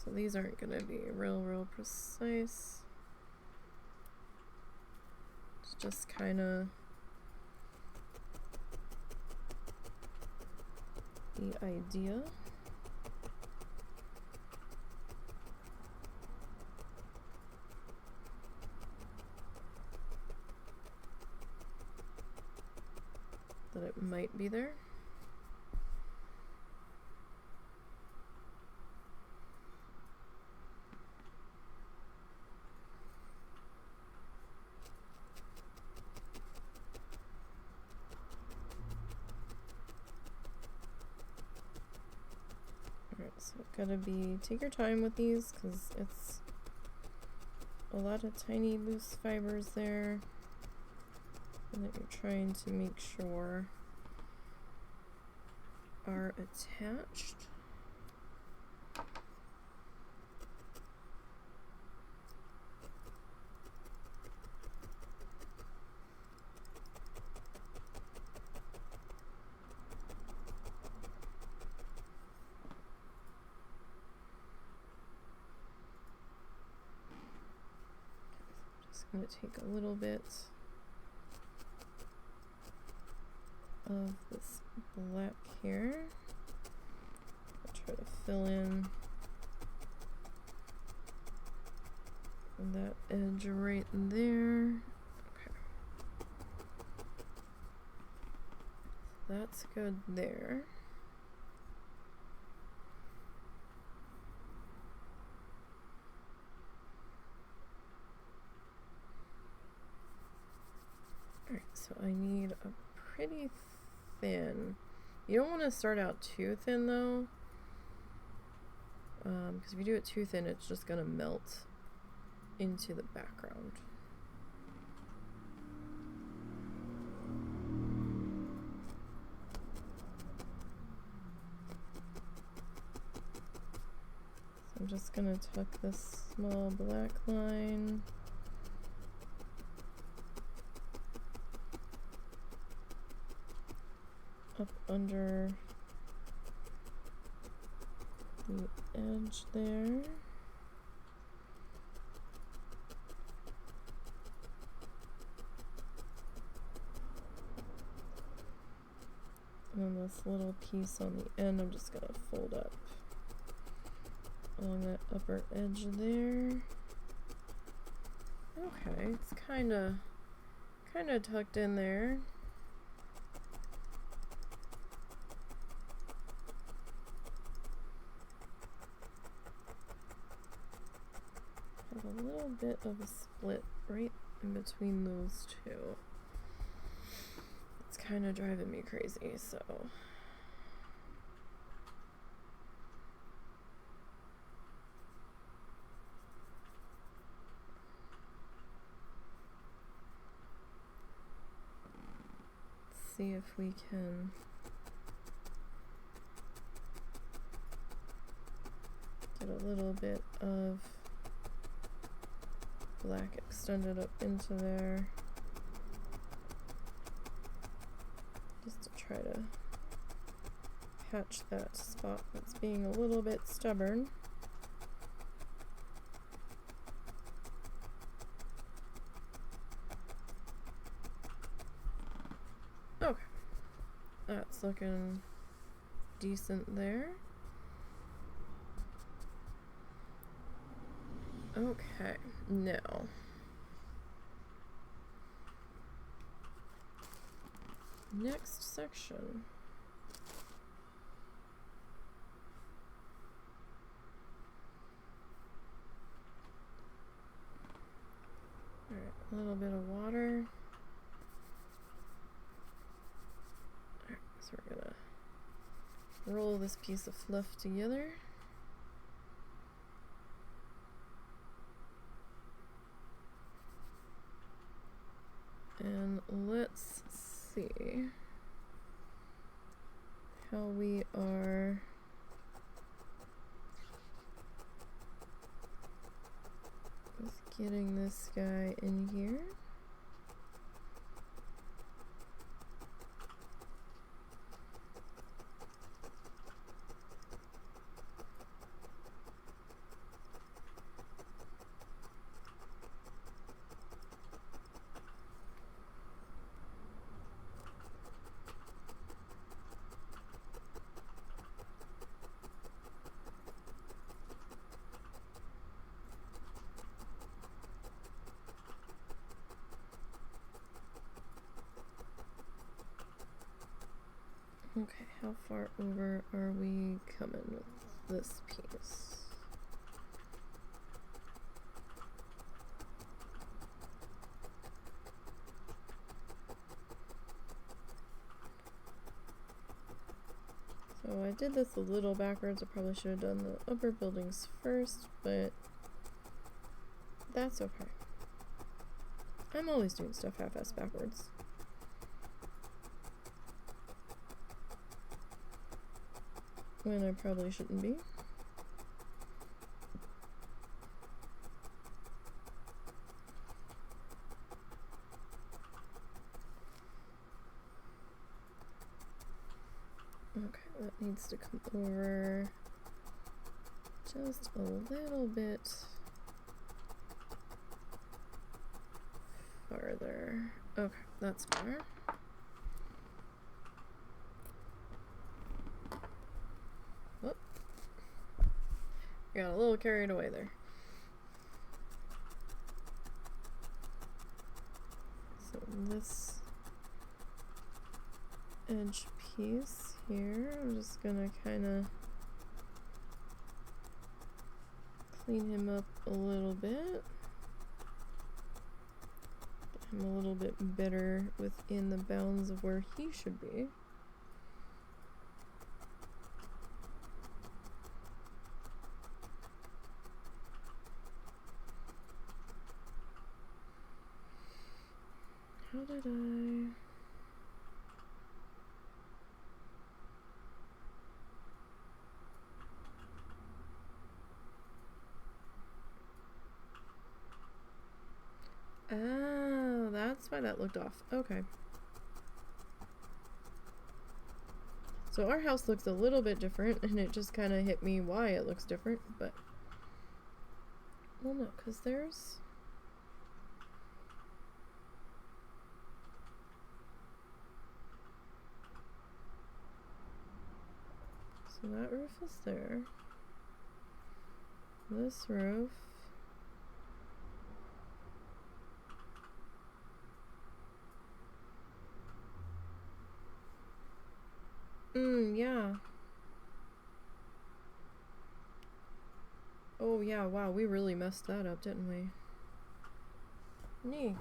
So these aren't going to be real precise. just kind of the idea. That it might be there. Alright, so gotta be, take your time with these because it's a lot of tiny loose fibers there. And that you're trying to make sure are attached. Just going to take a little bit of this black here. I'll try to fill in that edge right there. Okay. That's good there. Alright, so I need a pretty thin. You don't want to start out too thin though, because if you do it too thin, it's just gonna melt into the background. So I'm just gonna tuck this small black line up under the edge there. And then this little piece on the end, I'm just gonna fold up along that upper edge there. Okay, it's kinda tucked in there. Have a little bit of a split right in between those two. It's kind of driving me crazy, so. Let's see if we can get a little bit of black extended up into there, just to try to patch that spot that's being a little bit stubborn. Okay, that's looking decent there. Okay, now next section. Alright, a little bit of water. Alright, so we're gonna roll this piece of fluff together. And let's see how we are with getting this guy in here. Okay, how far over are we coming with this piece? So I did this a little backwards. I probably should have done the upper buildings first, but that's okay. I'm always doing stuff half-assed backwards. When I probably shouldn't be. Okay, that needs to come over just a little bit farther. Okay, that's better. Whoop. Got a little carried away there. So this edge piece here, I'm just gonna kind of clean him up a little bit. Get him a little bit better within the bounds of where he should be. How did I... Oh, that's why that looked off. Okay. So our house looks a little bit different, and it just kind of hit me why it looks different, but... Well, no, because there's... So that roof is there. This roof... yeah. Oh, yeah, wow, we really messed that up, didn't we? Nee.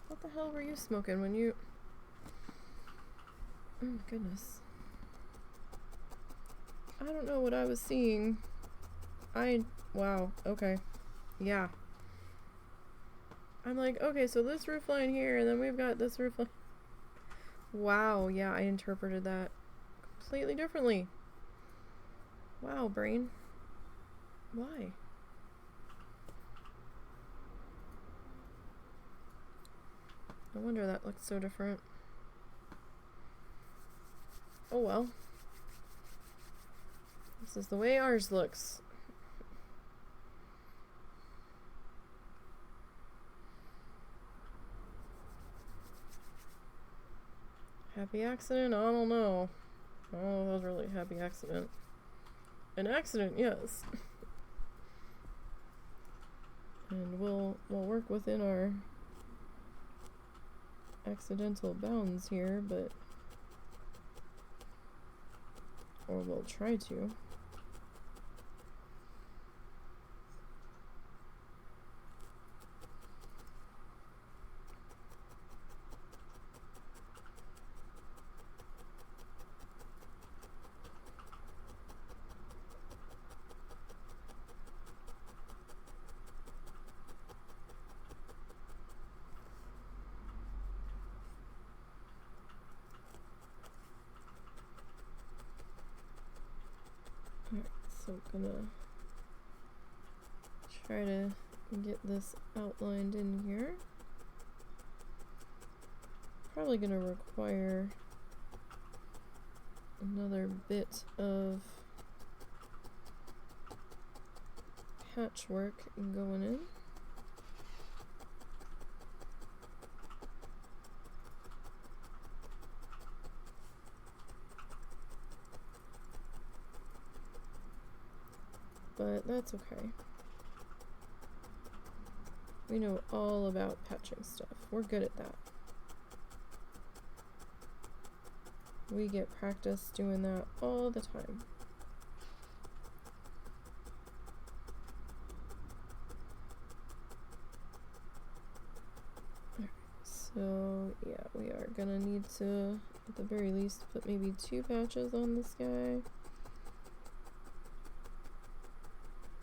What the hell were you smoking when you... Oh, my goodness. I don't know what I was seeing. Wow, okay. Yeah. I'm like, okay, so this roof line here, and then we've got this roof line. Wow, yeah, I interpreted that completely differently. Wow, brain. Why? No wonder that looks so different. Oh well. This is the way ours looks. Happy accident? I don't know. Oh, that was really a happy accident. An accident, yes. And we'll work within our accidental bounds here, but... Or we'll try to. So I'm gonna try to get this outlined in here. Probably gonna require another bit of patchwork going in. But that's okay. We know all about patching stuff. We're good at that. We get practice doing that all the time. So yeah, we are gonna need to, at the very least, put maybe 2 patches on this guy.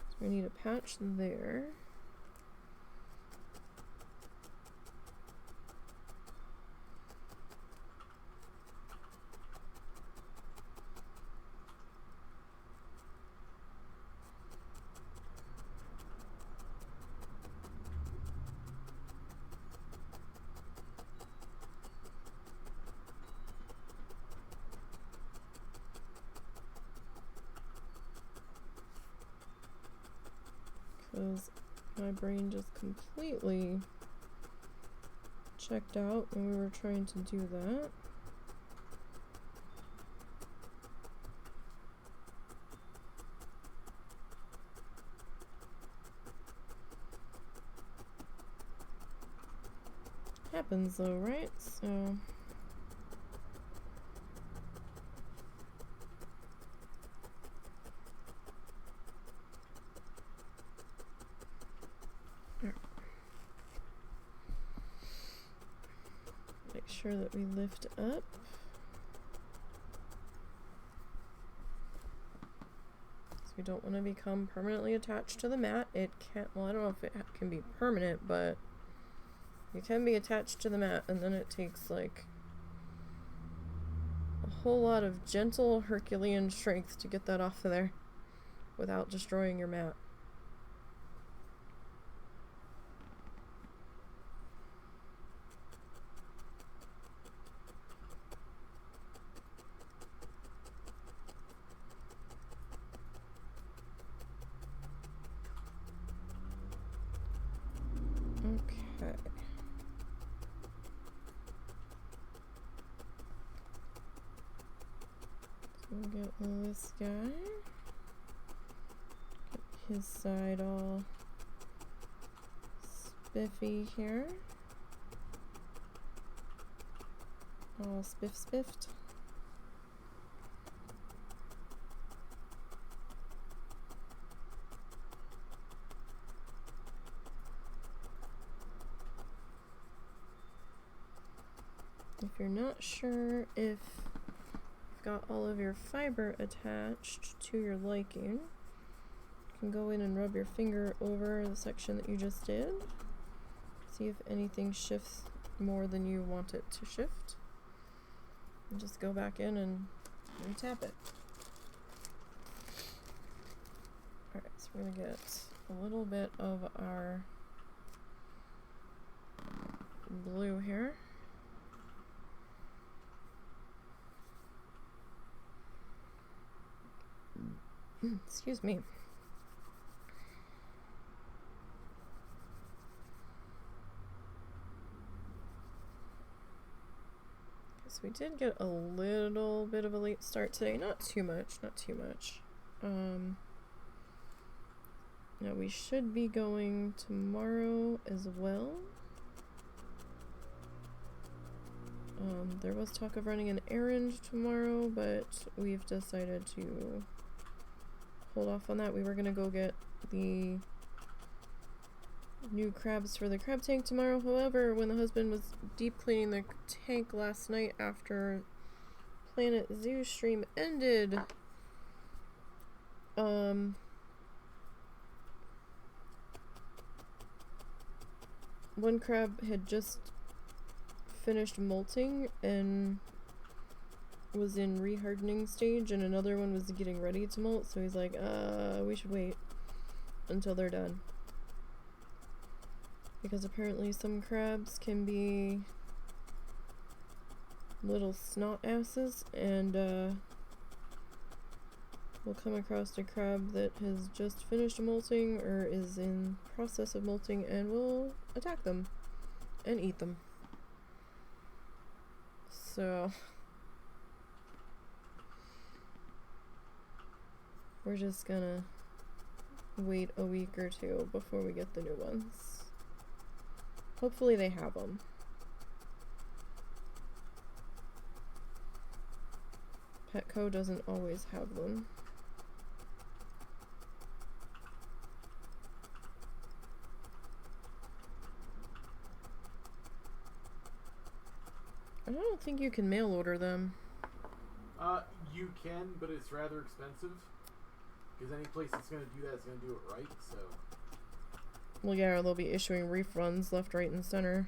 So we need a patch there. Because my brain just completely checked out when we were trying to do that. Happens though, right? So make sure that we lift up. So we don't want to become permanently attached to the mat. It can't, well, I don't know if it can be permanent, but you can be attached to the mat, and then it takes like a whole lot of gentle Herculean strength to get that off of there without destroying your mat. Okay. So we'll get this guy. Get his side all spiffy here. All spiffed. If you're not sure if you've got all of your fiber attached to your liking, you can go in and rub your finger over the section that you just did. See if anything shifts more than you want it to shift. And just go back in and tap it. Alright, so we're going to get a little bit of our blue here. Excuse me. So we did get a little bit of a late start today. Not too much. Now we should be going tomorrow as well. There was talk of running an errand tomorrow, but we've decided to hold off on that. We were gonna go get the new crabs for the crab tank tomorrow. However, when the husband was deep cleaning the tank last night after Planet Zoo stream ended, one crab had just finished molting and was in rehardening stage, and another one was getting ready to molt, so he's like, we should wait until they're done. Because apparently some crabs can be little snot asses, and we'll come across a crab that has just finished molting or is in process of molting, and we'll attack them and eat them. So we're just gonna wait a week or two before we get the new ones. Hopefully they have them. Petco doesn't always have them. I don't think you can mail order them. You can, but it's rather expensive. Because any place that's going to do that is going to do it right, so... Well, yeah, they'll be issuing refunds left, right, and center.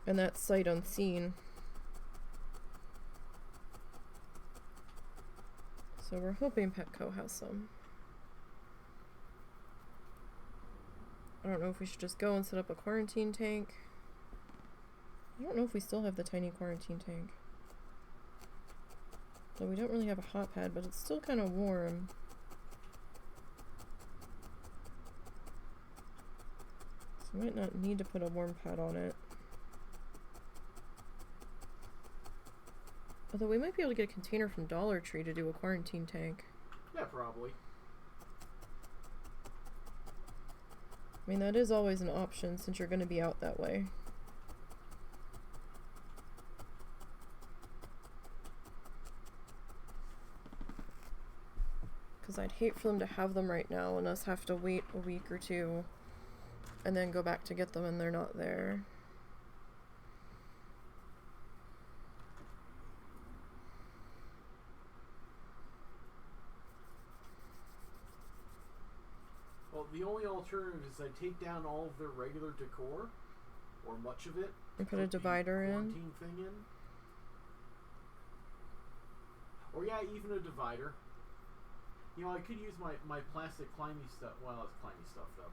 And that's sight unseen. So we're hoping Petco has some. I don't know if we should just go and set up a quarantine tank. I don't know if we still have the tiny quarantine tank. So we don't really have a hot pad, but it's still kind of warm. So we might not need to put a warm pad on it. Although we might be able to get a container from Dollar Tree to do a quarantine tank. Yeah, probably. I mean, that is always an option since you're going to be out that way. Because I'd hate for them to have them right now and us have to wait a week or two and then go back to get them and they're not there. Well, the only alternative is I take down all of their regular decor, or much of it, and put a divider in. Quarantine thing in. Or yeah, even a divider. You know, I could use my plastic climbing stuff. Well, it's climbing stuff though.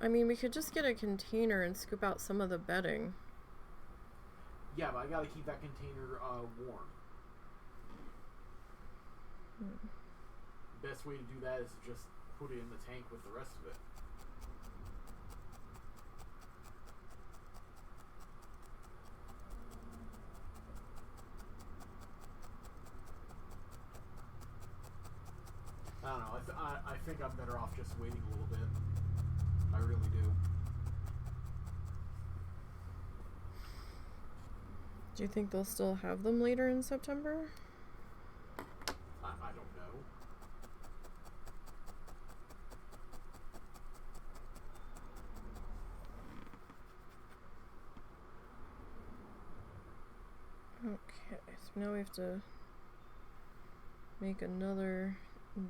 I mean, we could just get a container and scoop out some of the bedding. Yeah, but I gotta keep that container warm. Best way to do that is to just put it in the tank with the rest of it. I don't know. I think I'm better off just waiting a little bit. I really do. Do you think they'll still have them later in September? I don't know. Okay, so now we have to make another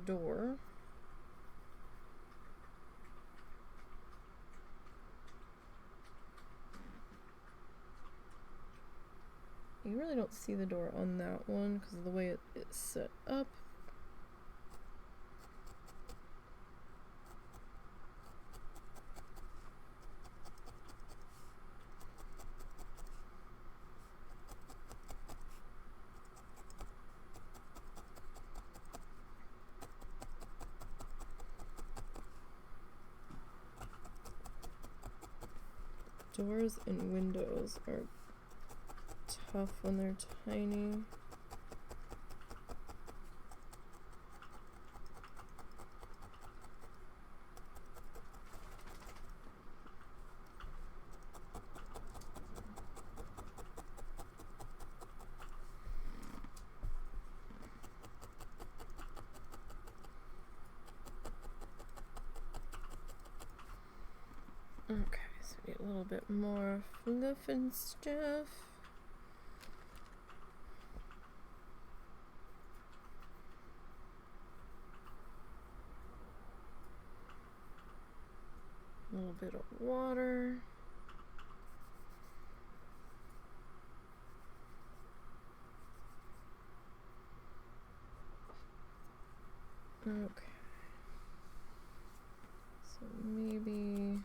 door. You really don't see the door on that one because of the way it's set up. Doors and windows are tough when they're tiny. Okay, so we need a little bit more fluff and stuff. A little bit of water. Okay. So maybe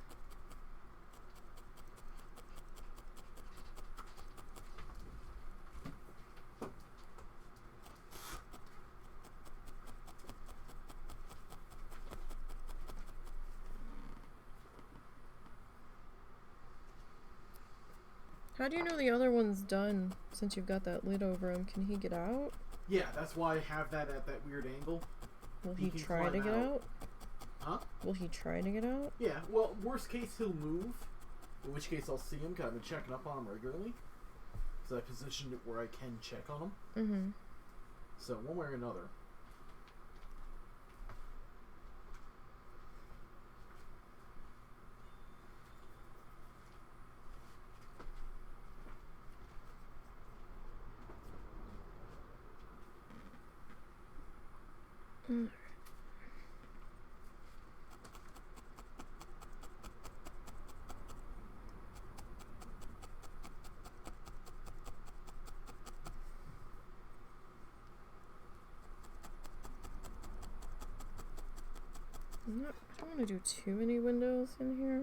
how do you know the other one's done since you've got that lid over him? Can he get out? Yeah, that's why I have that at that weird angle. Will he try to get out? Huh? Will he try to get out? Yeah, well, worst case, he'll move. In which case I'll see him, because I've been checking up on him regularly. So I positioned it where I can check on him. Mm-hmm. So one way or another. Mm. I don't want to do too many windows in here.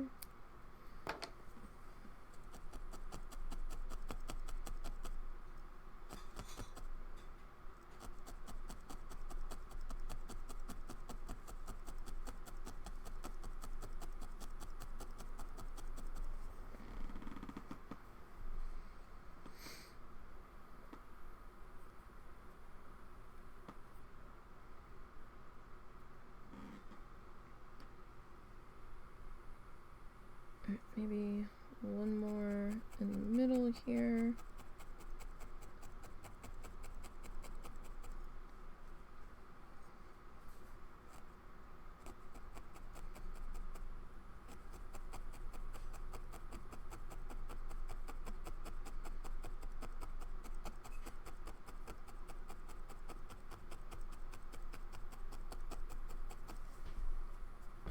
Maybe one more in the middle here.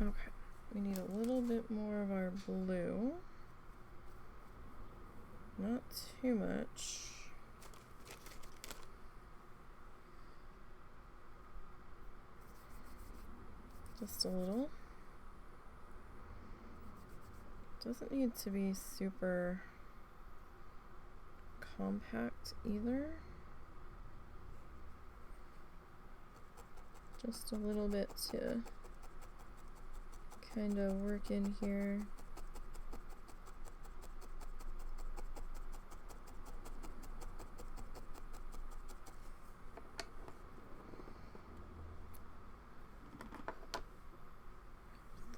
Okay, we need a little bit more of our blue. Not too much. Just a little. Doesn't need to be super compact either. Just a little bit to kind of work in here.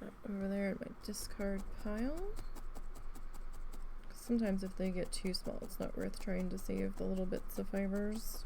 Put that over there in my discard pile. Sometimes if they get too small, it's not worth trying to save the little bits of fibers.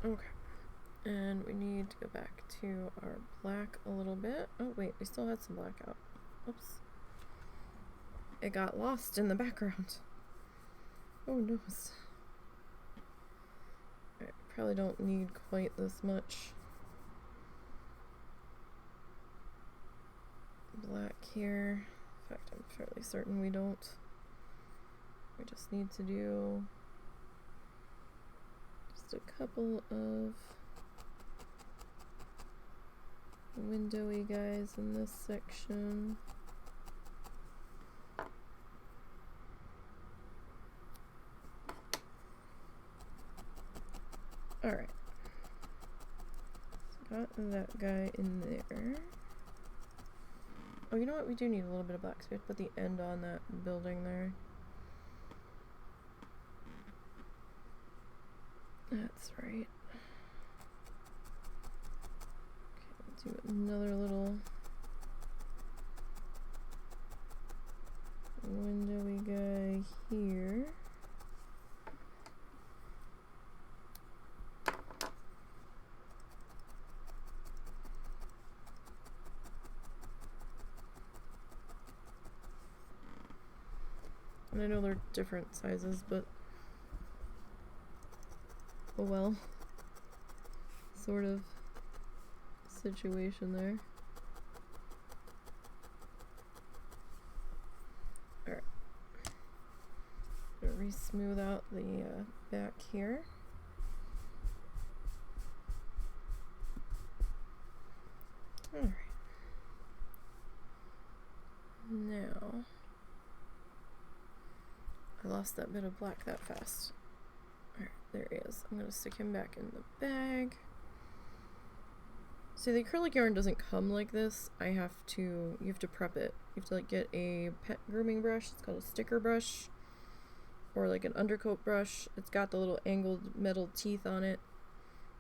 Okay, and we need to go back to our black a little bit. Oh wait, we still had some black out. Oops. It got lost in the background. Oh no. Alright, probably don't need quite this much black here. In fact, I'm fairly certain we don't. We just need to do a couple of windowy guys in this section. Alright. So got that guy in there. Oh, you know what? We do need a little bit of black, so we have to put the end on that building there. That's right. Okay, we'll do another little windowy guy here. And I know they're different sizes, but oh well, sort of situation there. Alright, gonna re-smooth out the back here. Alright, now I lost that bit of black that fast. Alright, there he is. I'm going to stick him back in the bag. See, the acrylic yarn doesn't come like this. You have to prep it. You have to like get a pet grooming brush. It's called a sticker brush. Or like an undercoat brush. It's got the little angled metal teeth on it.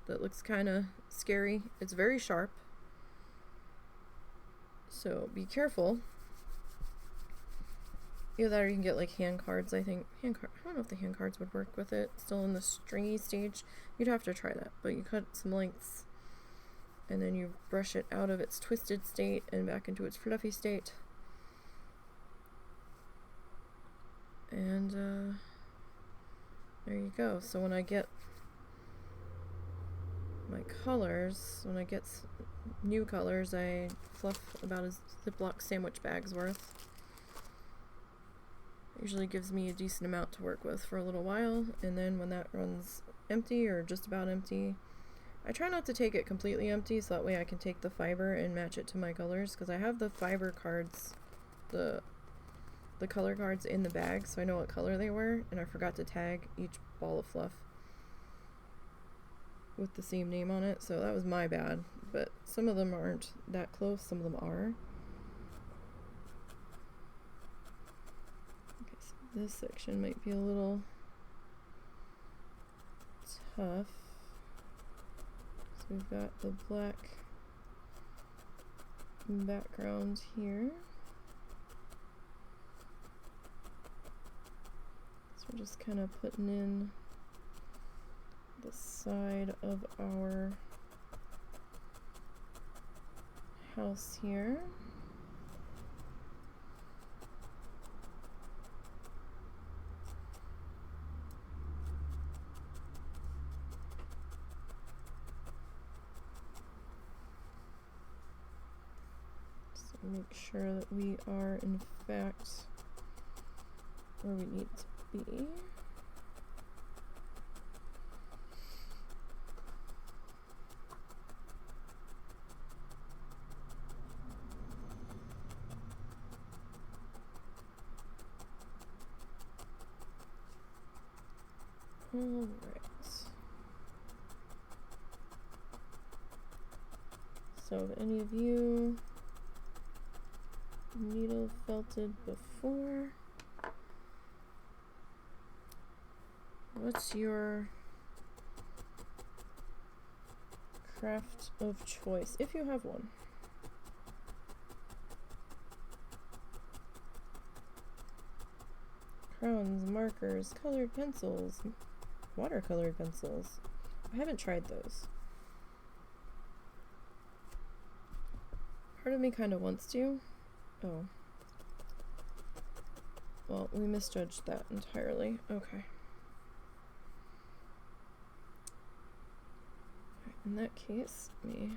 That looks kind of scary. It's very sharp. So be careful. Either that or you can get like hand cards, I think. I don't know if the hand cards would work with it. Still in the stringy stage. You'd have to try that. But you cut some lengths. And then you brush it out of its twisted state and back into its fluffy state. And there you go. So when I get my colors, when I get new colors, I fluff about a Ziploc sandwich bag's worth. Usually gives me a decent amount to work with for a little while, and then when that runs empty or just about empty, I try not to take it completely empty so that way I can take the fiber and match it to my colors, because I have the fiber cards, the color cards in the bag so I know what color they were, and I forgot to tag each ball of fluff with the same name on it, so that was my bad. But some of them aren't that close, some of them are. Okay, so this section might be a little tough. So we've got the black background here. So we're just kind of putting in the side of our house here. So make sure that we are in fact where we need to be. Alright. So if any of you needle felted before, what's your craft of choice, if you have one? Crowns, markers, colored pencils, watercolored pencils. I haven't tried those. Part of me kind of wants to. Oh. Well, we misjudged that entirely. Okay. In that case, I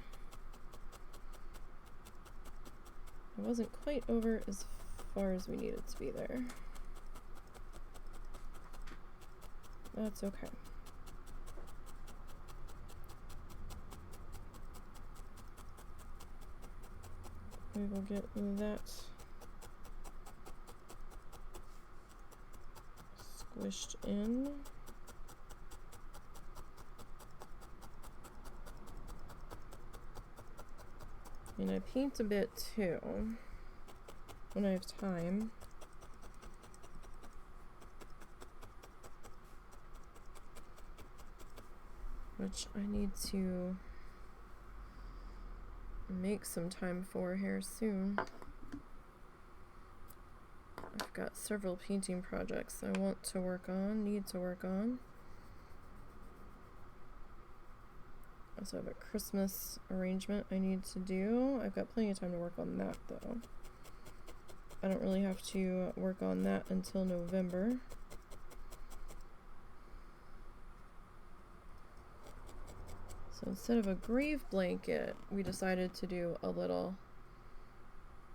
wasn't quite over as far as we needed to be there. That's okay. We will get that squished in. And I paint a bit too when I have time. Which I need to make some time for here soon. I've got several painting projects I want to work on, need to work on. I also have a Christmas arrangement I need to do. I've got plenty of time to work on that though. I don't really have to work on that until November. So instead of a grave blanket, we decided to do a little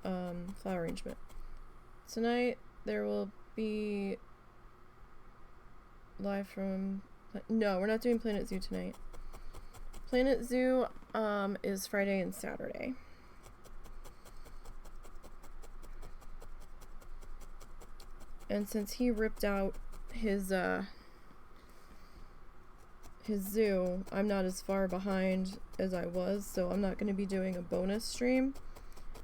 flower arrangement. Tonight there will be live from... No, we're not doing Planet Zoo tonight. Planet Zoo is Friday and Saturday. And since he ripped out his zoo, I'm not as far behind as I was, so I'm not going to be doing a bonus stream.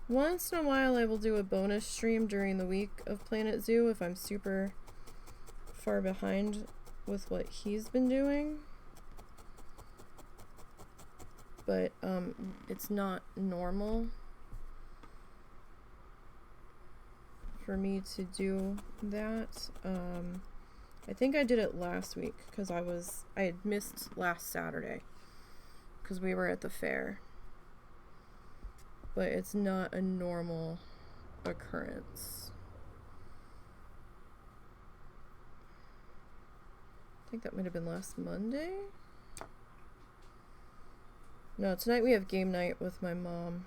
Once in a while I will do a bonus stream during the week of Planet Zoo if I'm super far behind with what he's been doing. But it's not normal for me to do that. I think I did it last week because I had missed last Saturday because we were at the fair. But it's not a normal occurrence. I think that might have been last Monday. No, tonight we have game night with my mom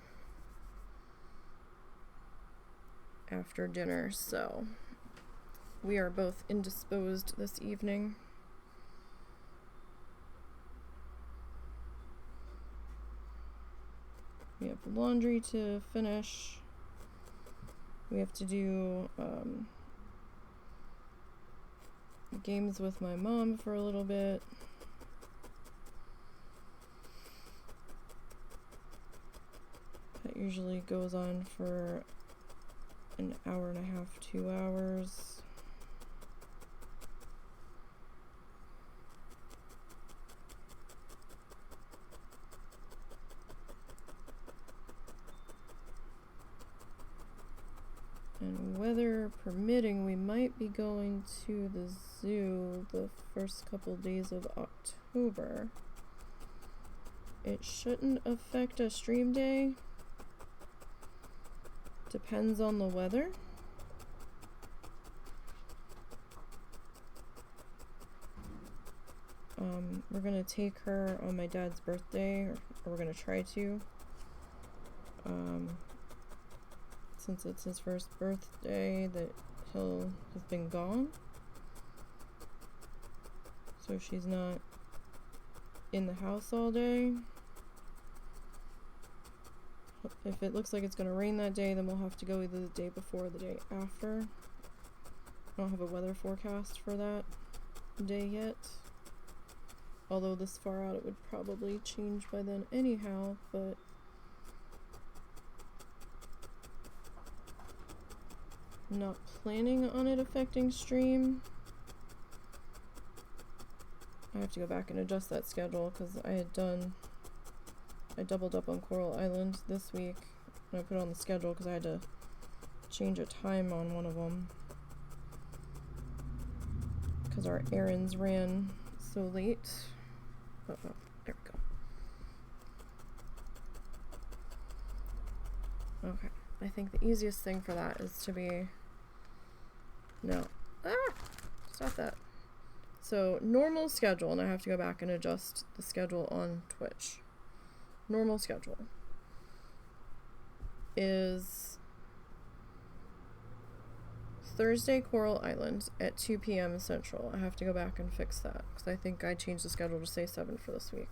after dinner, so we are both indisposed this evening. We have laundry to finish. We have to do games with my mom for a little bit. That usually goes on for an hour and a half, 2 hours. And weather permitting, we might be going to the zoo the first couple days of October. It shouldn't affect a stream day. Depends on the weather. We're gonna take her on my dad's birthday, or we're gonna try to. Since it's his first birthday that he'll have been gone. So she's not in the house all day. If it looks like it's going to rain that day, then we'll have to go either the day before or the day after. I don't have a weather forecast for that day yet. Although this far out it would probably change by then anyhow, but I'm not planning on it affecting stream. I have to go back and adjust that schedule because I doubled up on Coral Island this week, and I put it on the schedule because I had to change a time on one of them because our errands ran so late. Oh, there we go. Okay, I think the easiest thing for that is to be... No. Ah! Stop that. So, normal schedule, and I have to go back and adjust the schedule on Twitch. Normal schedule is Thursday Coral Island at 2 p.m. Central. I have to go back and fix that because I think I changed the schedule to say 7 for this week.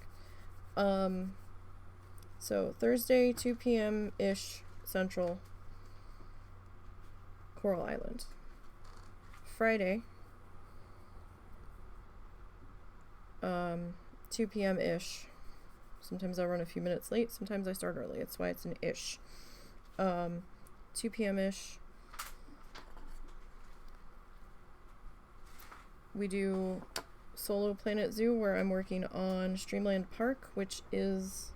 So Thursday 2 p.m.-ish Central, Coral Island. Friday 2 p.m.-ish. Sometimes I run a few minutes late, sometimes I start early. That's why it's an ish. 2 p.m.-ish. We do solo Planet Zoo where I'm working on Streamland Park, which is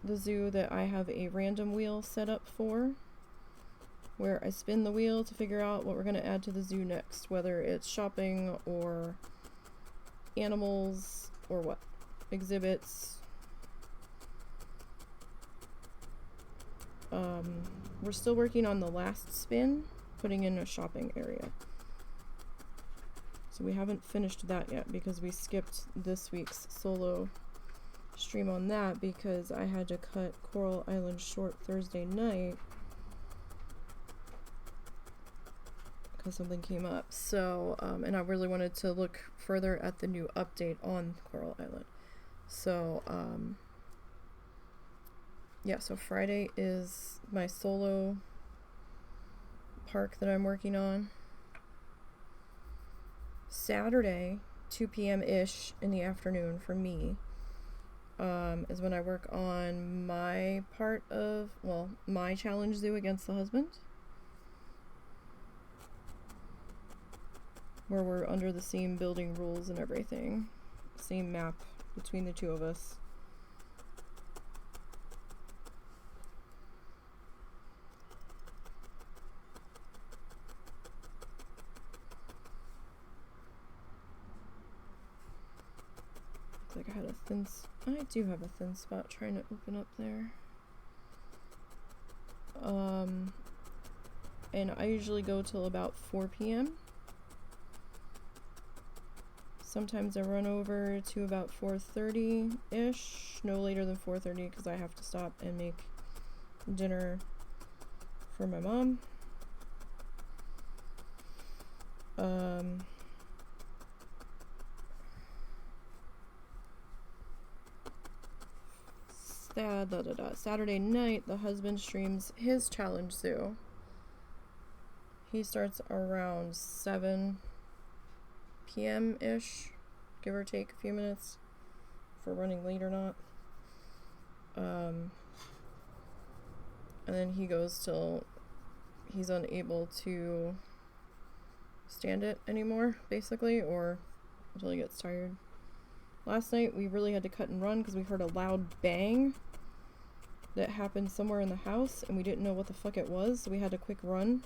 the zoo that I have a random wheel set up for, where I spin the wheel to figure out what we're going to add to the zoo next, whether it's shopping or animals or what, exhibits. We're still working on the last spin, putting in a shopping area. So we haven't finished that yet because we skipped this week's solo stream on that because I had to cut Coral Island short Thursday night because something came up. So, and I really wanted to look further at the new update on Coral Island. So, yeah, so Friday is my solo park that I'm working on. Saturday, 2 p.m.-ish in the afternoon for me, is when I work on my part of, well, my challenge zoo against the husband. Where we're under the same building rules and everything. Same map between the two of us. Like I had a thin, I do have a thin spot trying to open up there. And I usually go till about 4 p.m. Sometimes I run over to about 4:30-ish, no later than 4:30 because I have to stop and make dinner for my mom. Saturday night, the husband streams his challenge zoo. He starts around 7 p.m.-ish, give or take a few minutes for running late or not. And then he goes till he's unable to stand it anymore, basically, or until he gets tired. Last night we really had to cut and run because we heard a loud bang that happened somewhere in the house and we didn't know what the fuck it was, so we had to quick run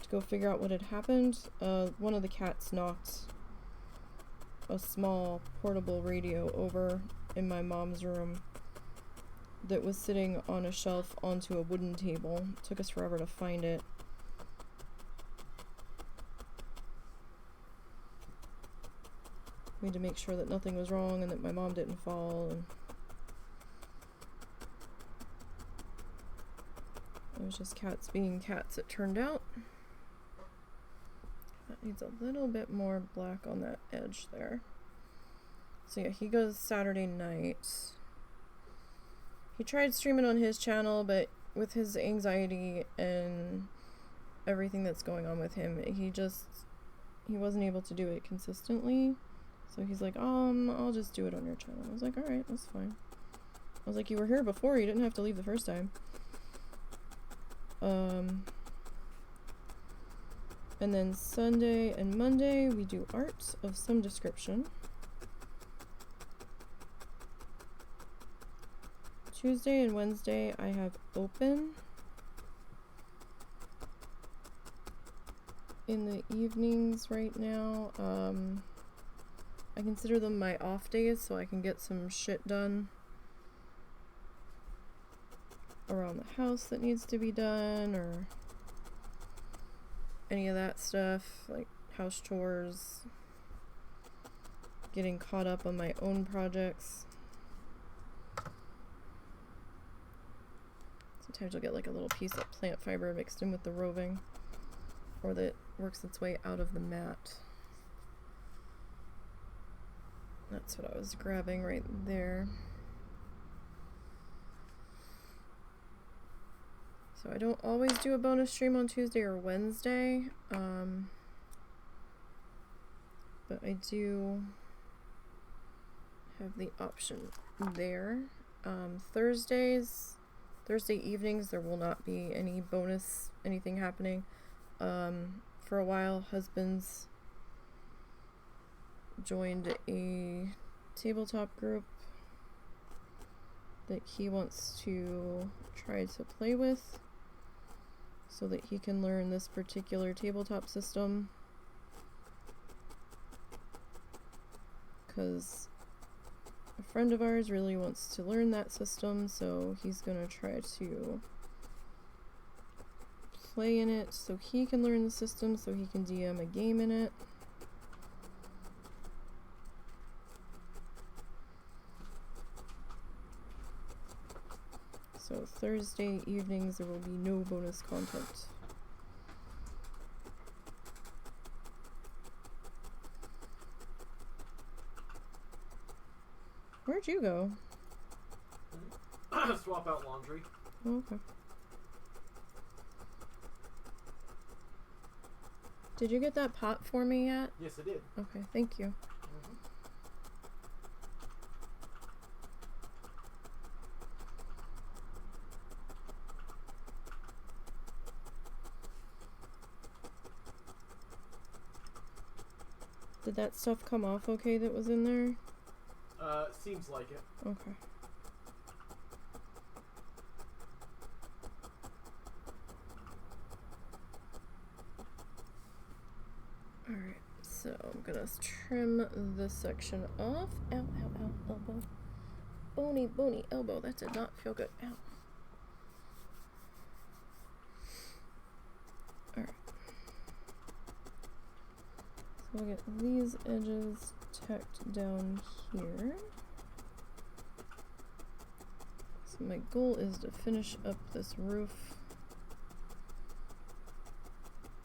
to go figure out what had happened. One of the cats knocked a small portable radio over in my mom's room that was sitting on a shelf onto a wooden table. It took us forever to find it. We had to make sure that nothing was wrong and that my mom didn't fall, and it was just cats being cats, it turned out. That needs a little bit more black on that edge there. So yeah, he goes Saturday night. He tried streaming on his channel, but with his anxiety and everything that's going on with him, he wasn't able to do it consistently. So he's like, I'll just do it on your channel. I was like, alright, that's fine. I was like, you were here before, you didn't have to leave the first time. And then Sunday and Monday, we do art of some description. Tuesday and Wednesday, I have open. In the evenings right now, I consider them my off days so I can get some shit done around the house that needs to be done, or any of that stuff, like house chores, getting caught up on my own projects. Sometimes I'll get like a little piece of plant fiber mixed in with the roving, or that works its way out of the mat. That's what I was grabbing right there. So I don't always do a bonus stream on Tuesday or Wednesday, but I do have the option there. Thursday evenings, there will not be any bonus, anything happening. For a while, husband's joined a tabletop group that he wants to try to play with so that he can learn this particular tabletop system, because a friend of ours really wants to learn that system, so he's gonna try to play in it so he can learn the system so he can DM a game in it. So Thursday evenings there will be no bonus content. Where'd you go? Swap out laundry. Oh, okay. Did you get that pot for me yet? Yes, I did. Okay, thank you. Did that stuff come off okay that was in there? Seems like it. Okay. Alright, so I'm gonna trim this section off. Ow, ow, ow, elbow. Bony, bony elbow. That did not feel good. Ow. Alright. So we'll get these edges tacked down here. So my goal is to finish up this roof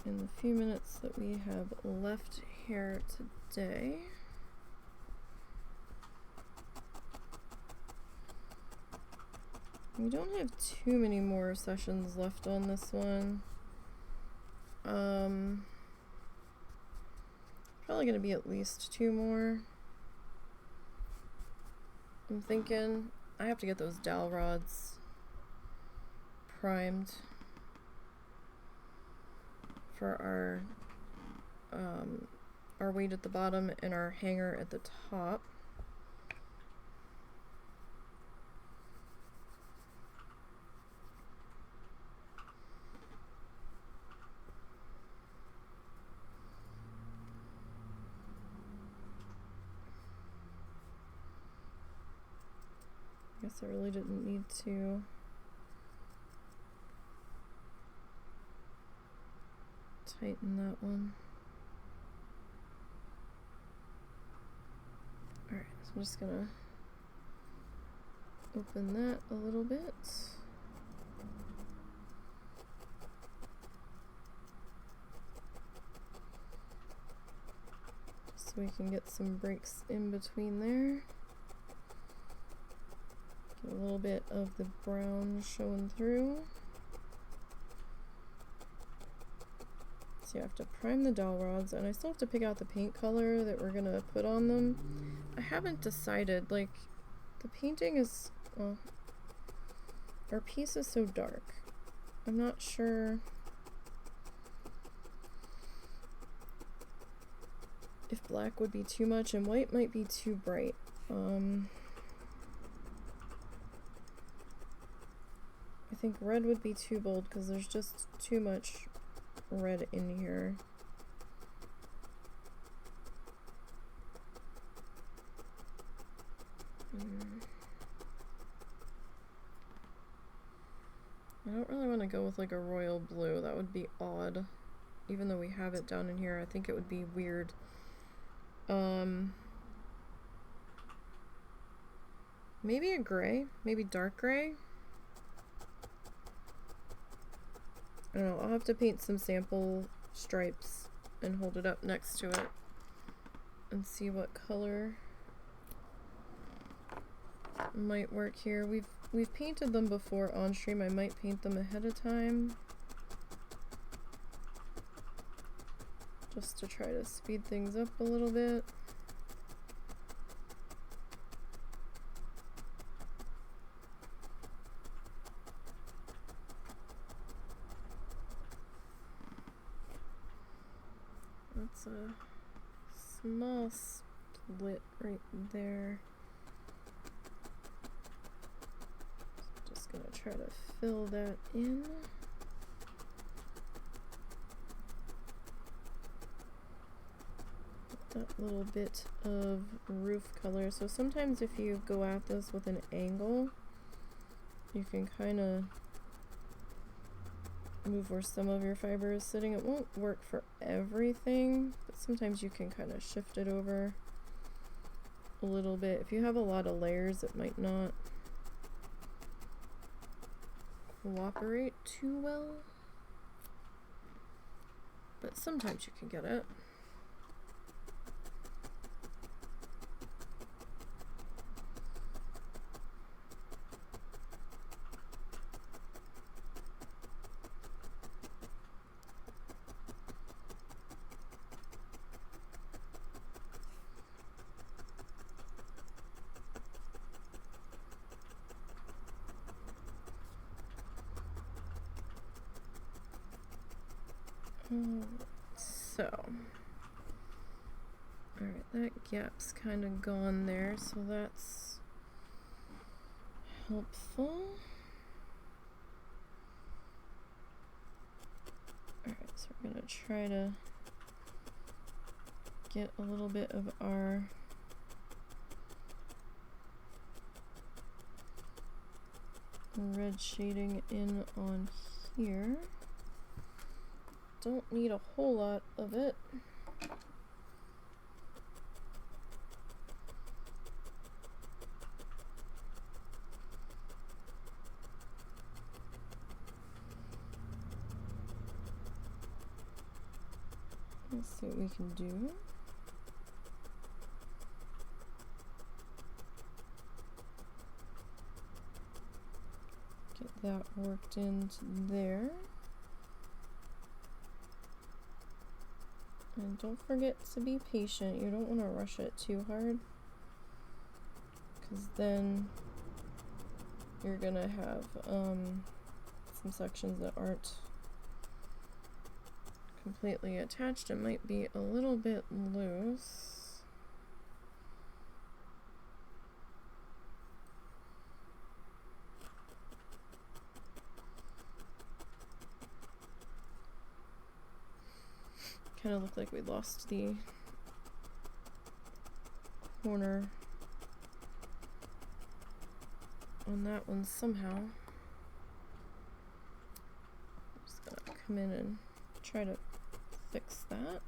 in the few minutes that we have left here today. We don't have too many more sessions left on this one. Probably gonna be at least 2 more. I'm thinking I have to get those dowel rods primed for our weight at the bottom and our hanger at the top. Guess I really didn't need to tighten that one. Alright, so I'm just gonna open that a little bit. Just so we can get some breaks in between there. Get a little bit of the brown showing through. So you have to prime the dowel rods, and I still have to pick out the paint color that we're gonna put on them. I haven't decided, like, the painting is, well, our piece is so dark. I'm not sure if black would be too much and white might be too bright. I think red would be too bold because there's just too much red in here. I don't really want to go with like a royal blue. That would be odd. Even though we have it down in here, I think it would be weird. Maybe a gray, maybe dark gray. I don't know, I'll have to paint some sample stripes and hold it up next to it and see what color might work here. We've painted them before on stream. I might paint them ahead of time just to try to speed things up a little bit. That's a small split right there. Just gonna try to fill that in. That little bit of roof color. So sometimes if you go at this with an angle, you can kind of move where some of your fiber is sitting. It won't work for everything, but sometimes you can kind of shift it over a little bit. If you have a lot of layers, it might not cooperate too well, but sometimes you can get it. So, alright, that gap's kind of gone there, so that's helpful. Alright, so we're going to try to get a little bit of our red shading in on here. Don't need a whole lot of it. Let's see what we can do. Get that worked into there. And don't forget to be patient. You don't want to rush it too hard, because then you're gonna have some sections that aren't completely attached. It might be a little bit loose. Kind of looked like we lost the corner on that one somehow. Just gonna come in and try to fix that.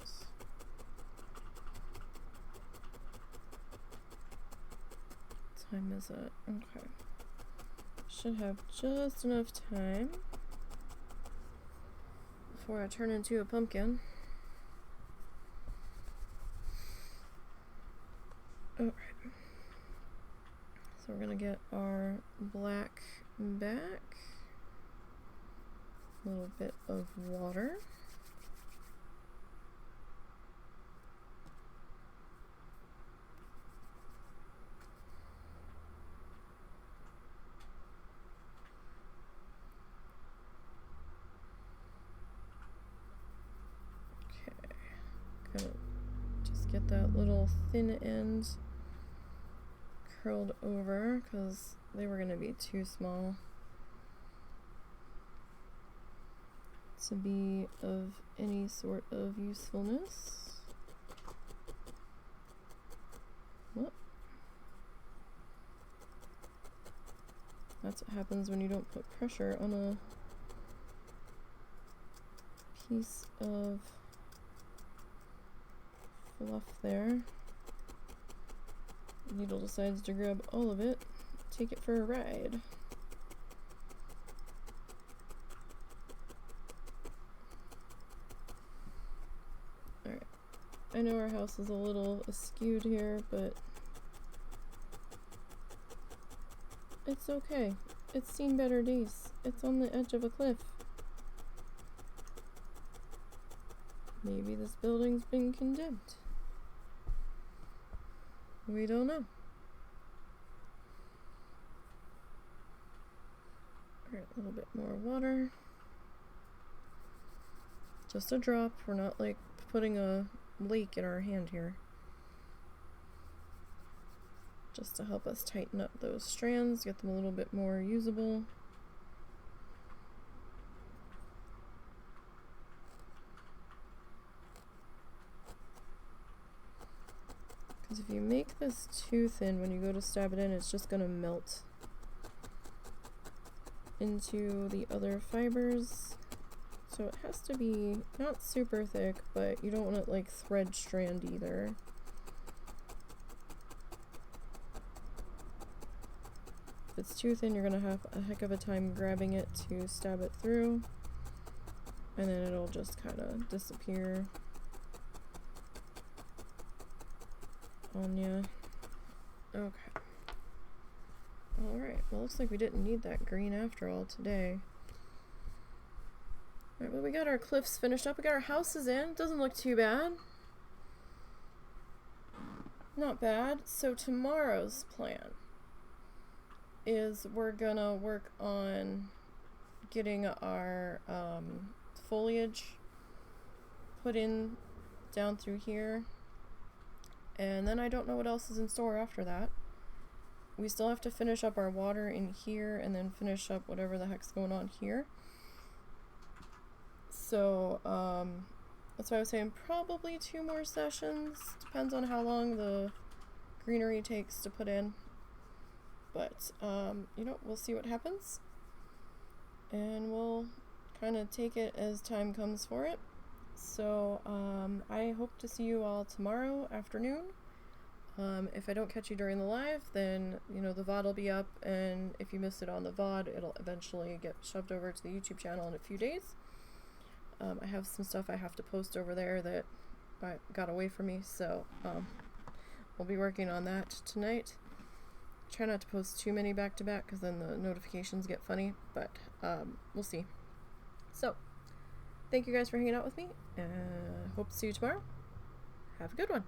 What time is it? Okay. Should have just enough time before I turn into a pumpkin. Alright. So we're gonna get our black back. A little bit of water. Okay. Gonna just get that little thin end curled over because they were going to be too small to be of any sort of usefulness. What? That's what happens when you don't put pressure on a piece of fluff there. The needle decides to grab all of it, take it for a ride. Alright, I know our house is a little askewed here, but it's okay. It's seen better days. It's on the edge of a cliff. Maybe this building's been condemned. We don't know. Alright, a little bit more water. Just a drop. We're not like putting a lake in our hand here. Just to help us tighten up those strands, get them a little bit more usable. Because if you make this too thin, when you go to stab it in, it's just going to melt into the other fibers. So it has to be not super thick, but you don't want it like thread strand either. If it's too thin, you're going to have a heck of a time grabbing it to stab it through. And then it'll just kind of disappear on ya. Okay. Alright, well, looks like we didn't need that green after all today. Alright, well, we got our cliffs finished up. We got our houses in. Doesn't look too bad. Not bad. So tomorrow's plan is we're gonna work on getting our foliage put in down through here. And then I don't know what else is in store after that. We still have to finish up our water in here and then finish up whatever the heck's going on here. So, that's why I was saying probably 2 more sessions. Depends on how long the greenery takes to put in. But, you know, we'll see what happens. And we'll kind of take it as time comes for it. So, I hope to see you all tomorrow afternoon. If I don't catch you during the live, then, you know, the VOD will be up, and if you missed it on the VOD, it'll eventually get shoved over to the YouTube channel in a few days. I have some stuff I have to post over there that got away from me, so, we'll be working on that tonight. Try not to post too many back to back, because then the notifications get funny, but, we'll see. So, thank you guys for hanging out with me, and hope to see you tomorrow. Have a good one.